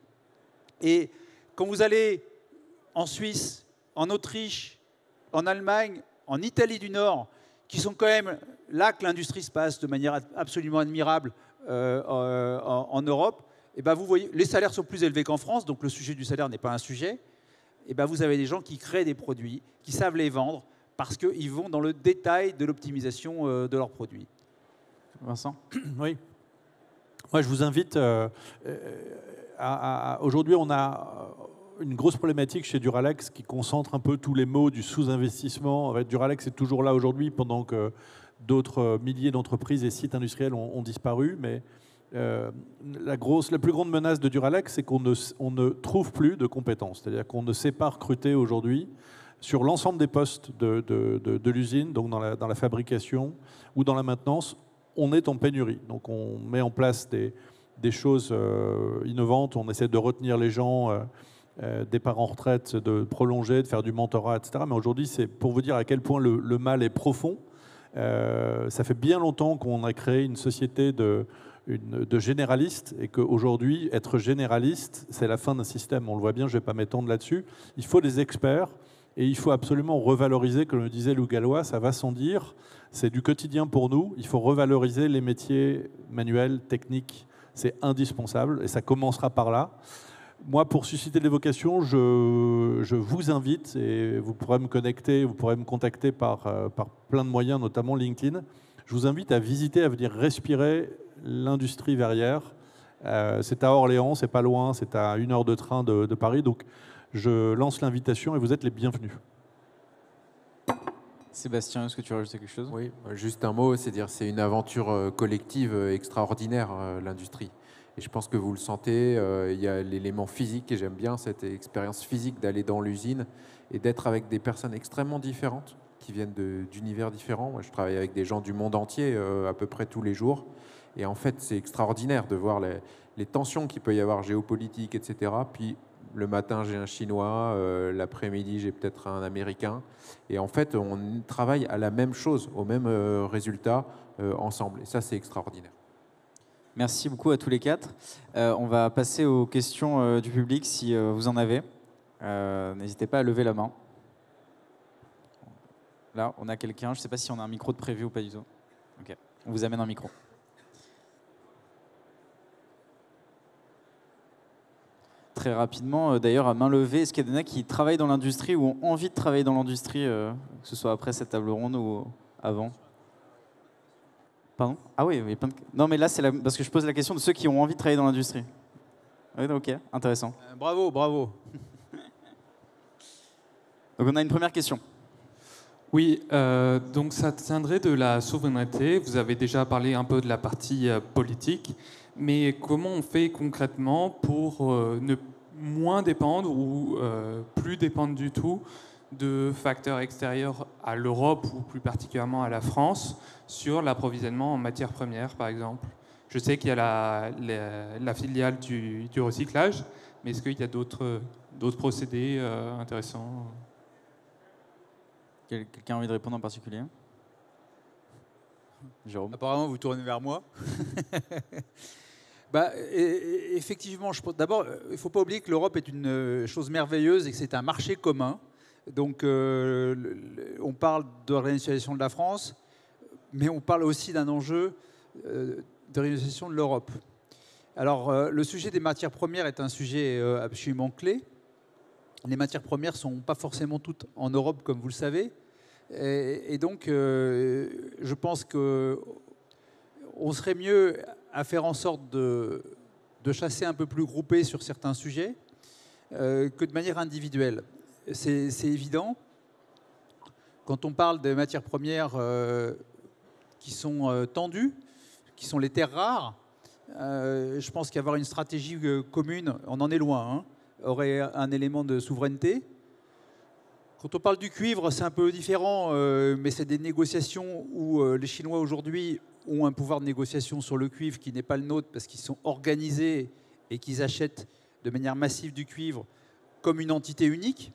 Et quand vous allez en Suisse, en Autriche, en Allemagne, en Italie du Nord, qui sont quand même là que l'industrie se passe de manière absolument admirable en Europe, et ben vous voyez, les salaires sont plus élevés qu'en France, donc le sujet du salaire n'est pas un sujet. Et ben vous avez des gens qui créent des produits, qui savent les vendre, parce qu'ils vont dans le détail de l'optimisation de leurs produits. Vincent ? Oui. Moi, je vous invite aujourd'hui, on a une grosse problématique chez Duralex qui concentre un peu tous les maux du sous-investissement. En fait, Duralex est toujours là aujourd'hui pendant que d'autres milliers d'entreprises et sites industriels ont disparu. Mais la plus grande menace de Duralex, c'est qu'on ne trouve plus de compétences. C'est-à-dire qu'on ne sait pas recruter aujourd'hui sur l'ensemble des postes de l'usine, donc dans la fabrication ou dans la maintenance. On est en pénurie. Donc on met en place des choses innovantes. On essaie de retenir les gens, départ en retraite, de prolonger, de faire du mentorat, etc. Mais aujourd'hui, c'est pour vous dire à quel point le mal est profond. Ça fait bien longtemps qu'on a créé une société de généralistes et qu'aujourd'hui, être généraliste, c'est la fin d'un système. On le voit bien, je ne vais pas m'étendre là-dessus. Il faut des experts et il faut absolument revaloriser, comme le disait Louis Gallois, ça va sans dire. C'est du quotidien pour nous. Il faut revaloriser les métiers manuels, techniques. C'est indispensable et ça commencera par là. Moi, pour susciter des vocations, je vous invite, et vous pourrez me connecter, vous pourrez me contacter par plein de moyens, notamment LinkedIn. Je vous invite à visiter, à venir respirer l'industrie verrière C'est à Orléans, c'est pas loin, c'est à 1 heure de train de Paris. Donc je lance l'invitation et vous êtes les bienvenus. Sébastien, est-ce que tu veux rajouter quelque chose? Oui, juste un mot, c'est une aventure collective extraordinaire, l'industrie. Et je pense que vous le sentez, il y a l'élément physique, et j'aime bien cette expérience physique d'aller dans l'usine et d'être avec des personnes extrêmement différentes, qui viennent d'univers différents. Moi, je travaille avec des gens du monde entier à peu près tous les jours. Et en fait, c'est extraordinaire de voir les tensions qu'il peut y avoir géopolitiques, etc. Puis le matin, j'ai un Chinois, l'après-midi, j'ai peut-être un Américain. Et en fait, on travaille à la même chose, au même résultat ensemble. Et ça, c'est extraordinaire. Merci beaucoup à tous les quatre. On va passer aux questions du public si vous en avez. N'hésitez pas à lever la main. Là, on a quelqu'un. Je ne sais pas si on a un micro de prévu ou pas du tout. Ok, on vous amène un micro. Très rapidement, d'ailleurs, à main levée, est-ce qu'il y en a qui travaillent dans l'industrie ou ont envie de travailler dans l'industrie, que ce soit après cette table ronde ou avant? Pardon? Ah oui, il y a plein de... Non, mais là, c'est parce que je pose la question de ceux qui ont envie de travailler dans l'industrie. Oui, ok, intéressant. Bravo, bravo. Donc on a une première question. Oui, donc ça tiendrait de la souveraineté. Vous avez déjà parlé un peu de la partie politique, mais comment on fait concrètement pour ne moins dépendre ou plus dépendre du tout de facteurs extérieurs à l'Europe ou plus particulièrement à la France sur l'approvisionnement en matières premières, par exemple? Je sais qu'il y a la filiale du recyclage, mais est-ce qu'il y a d'autres procédés intéressants? Quelqu'un a envie de répondre en particulier? Jérôme? Apparemment, vous tournez vers moi. Effectivement, d'abord, il ne faut pas oublier que l'Europe est une chose merveilleuse et que c'est un marché commun. Donc, on parle de réindustrialisation de la France, mais on parle aussi d'un enjeu de réindustrialisation de l'Europe. Alors, le sujet des matières premières est un sujet absolument clé. Les matières premières ne sont pas forcément toutes en Europe, comme vous le savez. Et donc, je pense qu'on serait mieux à faire en sorte de chasser un peu plus groupé sur certains sujets que de manière individuelle. C'est évident. Quand on parle de matières premières qui sont tendues, qui sont les terres rares, je pense qu'avoir une stratégie commune, on en est loin, hein, aurait un élément de souveraineté. Quand on parle du cuivre, c'est un peu différent, mais c'est des négociations où les Chinois aujourd'hui ont un pouvoir de négociation sur le cuivre qui n'est pas le nôtre parce qu'ils sont organisés et qu'ils achètent de manière massive du cuivre comme une entité unique.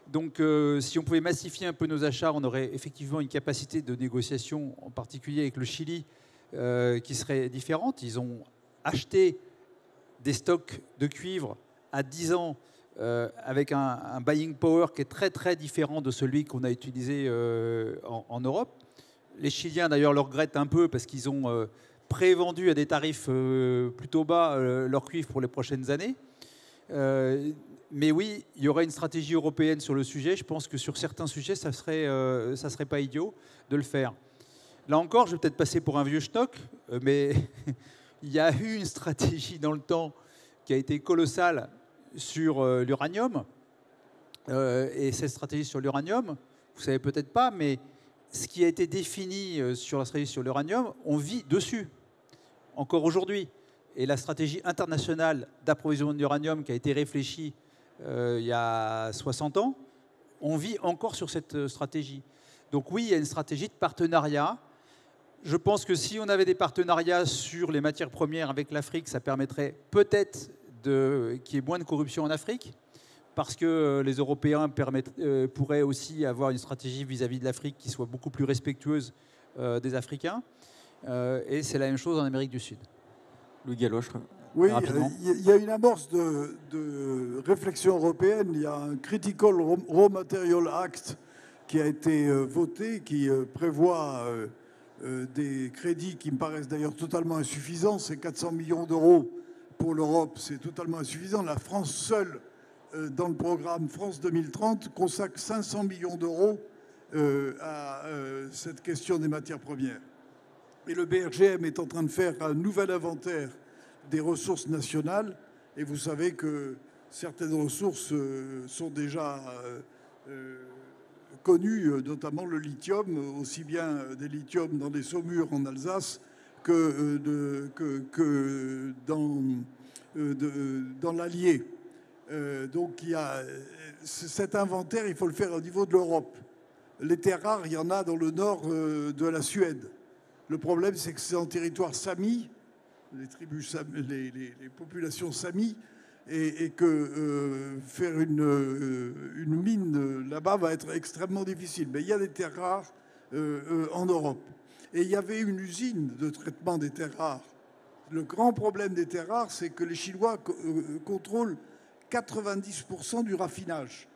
Donc si on pouvait massifier un peu nos achats, on aurait effectivement une capacité de négociation, en particulier avec le Chili, qui serait différente. Ils ont acheté des stocks de cuivre à 10 ans avec un buying power qui est très très différent de celui qu'on a utilisé en Europe. Les Chiliens d'ailleurs le regrettent un peu parce qu'ils ont prévendu à des tarifs plutôt bas leur cuivre pour les prochaines années. Mais oui, il y aurait une stratégie européenne sur le sujet. Je pense que sur certains sujets, ça serait pas idiot de le faire. Là encore, je vais peut-être passer pour un vieux schnock, mais il y a eu une stratégie dans le temps qui a été colossale sur l'uranium. Et cette stratégie sur l'uranium, vous ne savez peut-être pas, mais ce qui a été défini sur la stratégie sur l'uranium, on vit dessus, encore aujourd'hui. Et la stratégie internationale d'approvisionnement d'uranium qui a été réfléchie il y a 60 ans, on vit encore sur cette stratégie. Donc oui, il y a une stratégie de partenariat. Je pense que si on avait des partenariats sur les matières premières avec l'Afrique, ça permettrait peut-être qu'il y ait moins de corruption en Afrique, parce que les Européens pourraient aussi avoir une stratégie vis-à-vis de l'Afrique qui soit beaucoup plus respectueuse des Africains. Et c'est la même chose en Amérique du Sud. Louis Gallo, je crois. Oui, il y a une amorce de réflexion européenne. Il y a un Critical Raw Material Act qui a été voté, qui prévoit des crédits qui me paraissent d'ailleurs totalement insuffisants. C'est 400 millions d'euros pour l'Europe, c'est totalement insuffisant. La France seule, dans le programme France 2030, consacre 500 millions d'euros à cette question des matières premières. Et le BRGM est en train de faire un nouvel inventaire des ressources nationales. Et vous savez que certaines ressources sont déjà connues, notamment le lithium, aussi bien des lithiums dans des saumures en Alsace que dans l'Allier. Donc il y a cet inventaire, il faut le faire au niveau de l'Europe. Les terres rares, il y en a dans le nord de la Suède. Le problème, c'est que c'est en territoire sami, les tribus, les populations sami, et que faire une mine là-bas va être extrêmement difficile. Mais il y a des terres rares en Europe. Et il y avait une usine de traitement des terres rares. Le grand problème des terres rares, c'est que les Chinois contrôlent 90% du raffinage.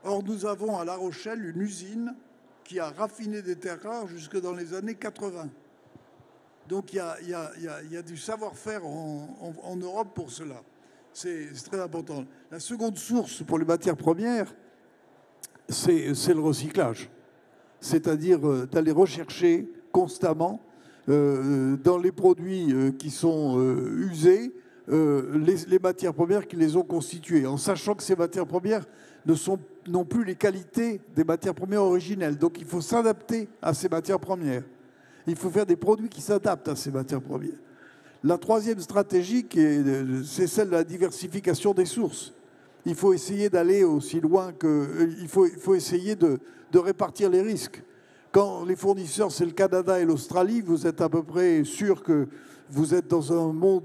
Or, nous avons à La Rochelle une usine qui a raffiné des terres rares jusque dans les années 80. Donc, il y a du savoir-faire en Europe pour cela. C'est très important. La seconde source pour les matières premières, c'est le recyclage. C'est-à-dire d'aller rechercher constamment dans les produits qui sont usés les matières premières qui les ont constituées, en sachant que ces matières premières n'ont plus les qualités des matières premières originelles. Donc il faut s'adapter à ces matières premières. Il faut faire des produits qui s'adaptent à ces matières premières. La troisième stratégie, c'est celle de la diversification des sources. Il faut essayer d'aller aussi loin que... Il faut essayer de répartir les risques. Quand les fournisseurs, c'est le Canada et l'Australie, vous êtes à peu près sûr que vous êtes dans un monde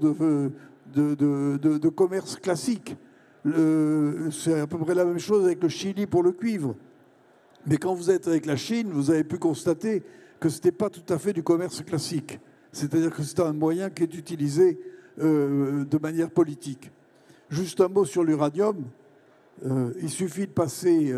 de commerce classique. C'est à peu près la même chose avec le Chili pour le cuivre. Mais quand vous êtes avec la Chine, vous avez pu constater que ce n'était pas tout à fait du commerce classique. C'est-à-dire que c'est un moyen qui est utilisé de manière politique. Juste un mot sur l'uranium. Il suffit de passer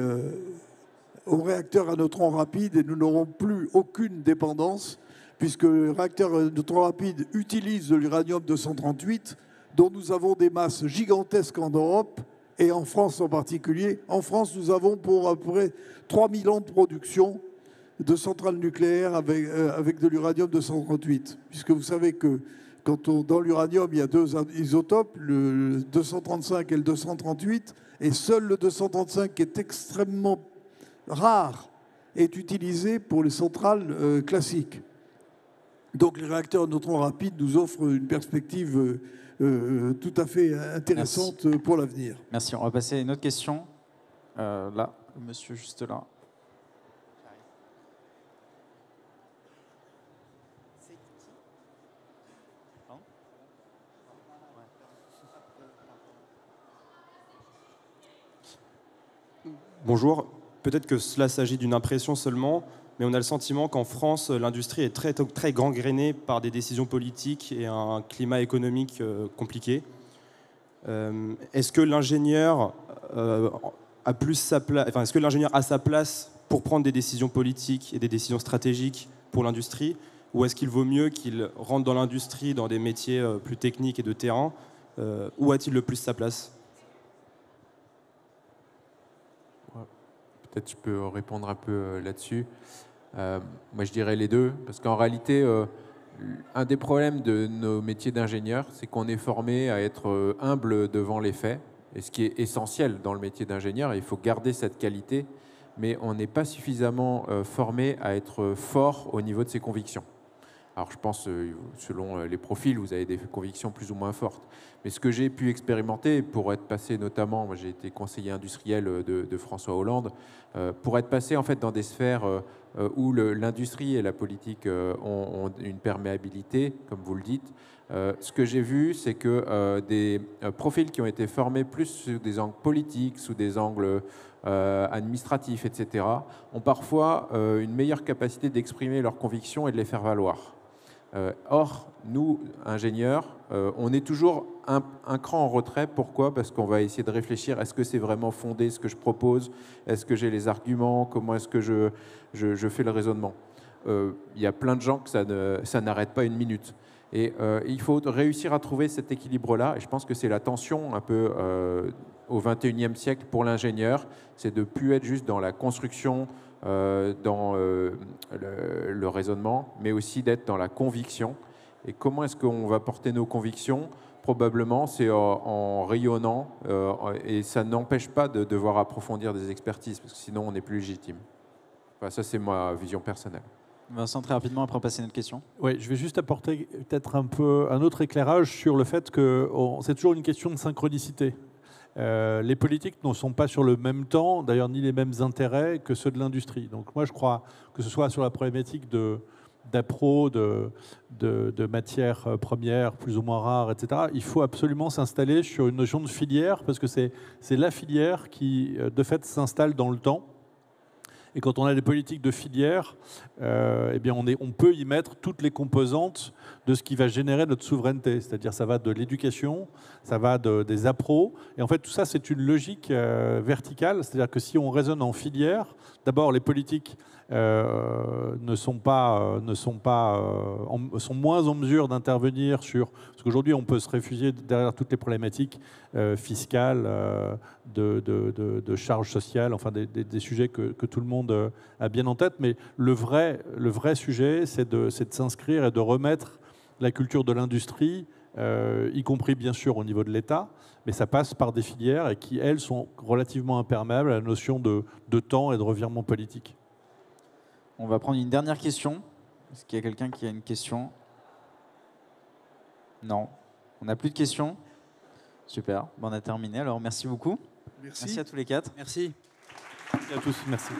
au réacteur à neutrons rapides et nous n'aurons plus aucune dépendance, puisque le réacteur à neutrons rapides utilise de l'uranium-238, dont nous avons des masses gigantesques en Europe et en France en particulier. En France, nous avons pour à peu près 3000 ans de production de centrales nucléaires avec de l'uranium-238, puisque vous savez que dans l'uranium, il y a deux isotopes, le 235 et le 238, et seul le 235, qui est extrêmement rare, est utilisé pour les centrales classiques. Donc les réacteurs à neutrons rapides nous offrent une perspective tout à fait intéressante pour l'avenir. Merci. On va passer à une autre question. Là, le monsieur juste là. Bonjour. Peut-être que cela s'agit d'une impression seulement, mais on a le sentiment qu'en France, l'industrie est très gangrénée par des décisions politiques et un climat économique compliqué. Est-ce que l'ingénieur est-ce que l'ingénieur a sa place pour prendre des décisions politiques et des décisions stratégiques pour l'industrie, ou est-ce qu'il vaut mieux qu'il rentre dans l'industrie, dans des métiers plus techniques et de terrain? Où a-t-il le plus sa place? Peut-être je peux répondre un peu là-dessus. Moi, je dirais les deux, parce qu'en réalité, un des problèmes de nos métiers d'ingénieur, c'est qu'on est formé à être humble devant les faits, et ce qui est essentiel dans le métier d'ingénieur, il faut garder cette qualité, mais on n'est pas suffisamment formé à être fort au niveau de ses convictions. Alors je pense, selon les profils, vous avez des convictions plus ou moins fortes. Mais ce que j'ai pu expérimenter, pour être passé notamment, moi j'ai été conseiller industriel de François Hollande, pour être passé en fait dans des sphères où l'industrie et la politique ont une perméabilité, comme vous le dites, ce que j'ai vu, c'est que des profils qui ont été formés plus sous des angles politiques, sous des angles administratifs, etc., ont parfois une meilleure capacité d'exprimer leurs convictions et de les faire valoir. Or, nous, ingénieurs, on est toujours un cran en retrait. Pourquoi? Parce qu'on va essayer de réfléchir, est-ce que c'est vraiment fondé ce que je propose? Est-ce que j'ai les arguments? Comment est-ce que je fais le raisonnement? Il y a plein de gens que ça n'arrête pas une minute. Et il faut réussir à trouver cet équilibre-là. Et je pense que c'est la tension un peu au XXIe siècle pour l'ingénieur. C'est de ne plus être juste dans la construction, dans le raisonnement, mais aussi d'être dans la conviction. Et comment est-ce qu'on va porter nos convictions? probablement, c'est en rayonnant, et ça n'empêche pas de devoir approfondir des expertises, parce que sinon on n'est plus légitime. Enfin, ça, c'est ma vision personnelle. Vincent, très rapidement, après on passe à une autre question. Oui, je vais juste apporter peut-être un autre éclairage sur le fait que c'est toujours une question de synchronicité. Les politiques ne sont pas sur le même temps, d'ailleurs ni les mêmes intérêts que ceux de l'industrie. Donc moi je crois que ce soit sur la problématique d'appro, de matières premières plus ou moins rares, etc., il faut absolument s'installer sur une notion de filière, parce que c'est la filière qui de fait s'installe dans le temps. Et quand on a des politiques de filière, eh bien on peut y mettre toutes les composantes de ce qui va générer notre souveraineté. C'est-à-dire ça va de l'éducation, ça va des appros. Et en fait, tout ça, c'est une logique verticale. C'est-à-dire que si on raisonne en filière, d'abord, les politiques sont moins en mesure d'intervenir sur... Parce qu'aujourd'hui, on peut se réfugier derrière toutes les problématiques fiscales, de charges sociales, enfin des sujets que tout le monde a bien en tête. Mais le vrai sujet, c'est de s'inscrire et de remettre la culture de l'industrie, y compris bien sûr au niveau de l'État, mais ça passe par des filières et qui, elles, sont relativement imperméables à la notion de temps et de revirement politique. On va prendre une dernière question. Est-ce qu'il y a quelqu'un qui a une question? Non. On n'a plus de questions? Super. Bon, on a terminé. Alors, merci beaucoup. Merci. Merci à tous les quatre. Merci. Merci à tous. Merci.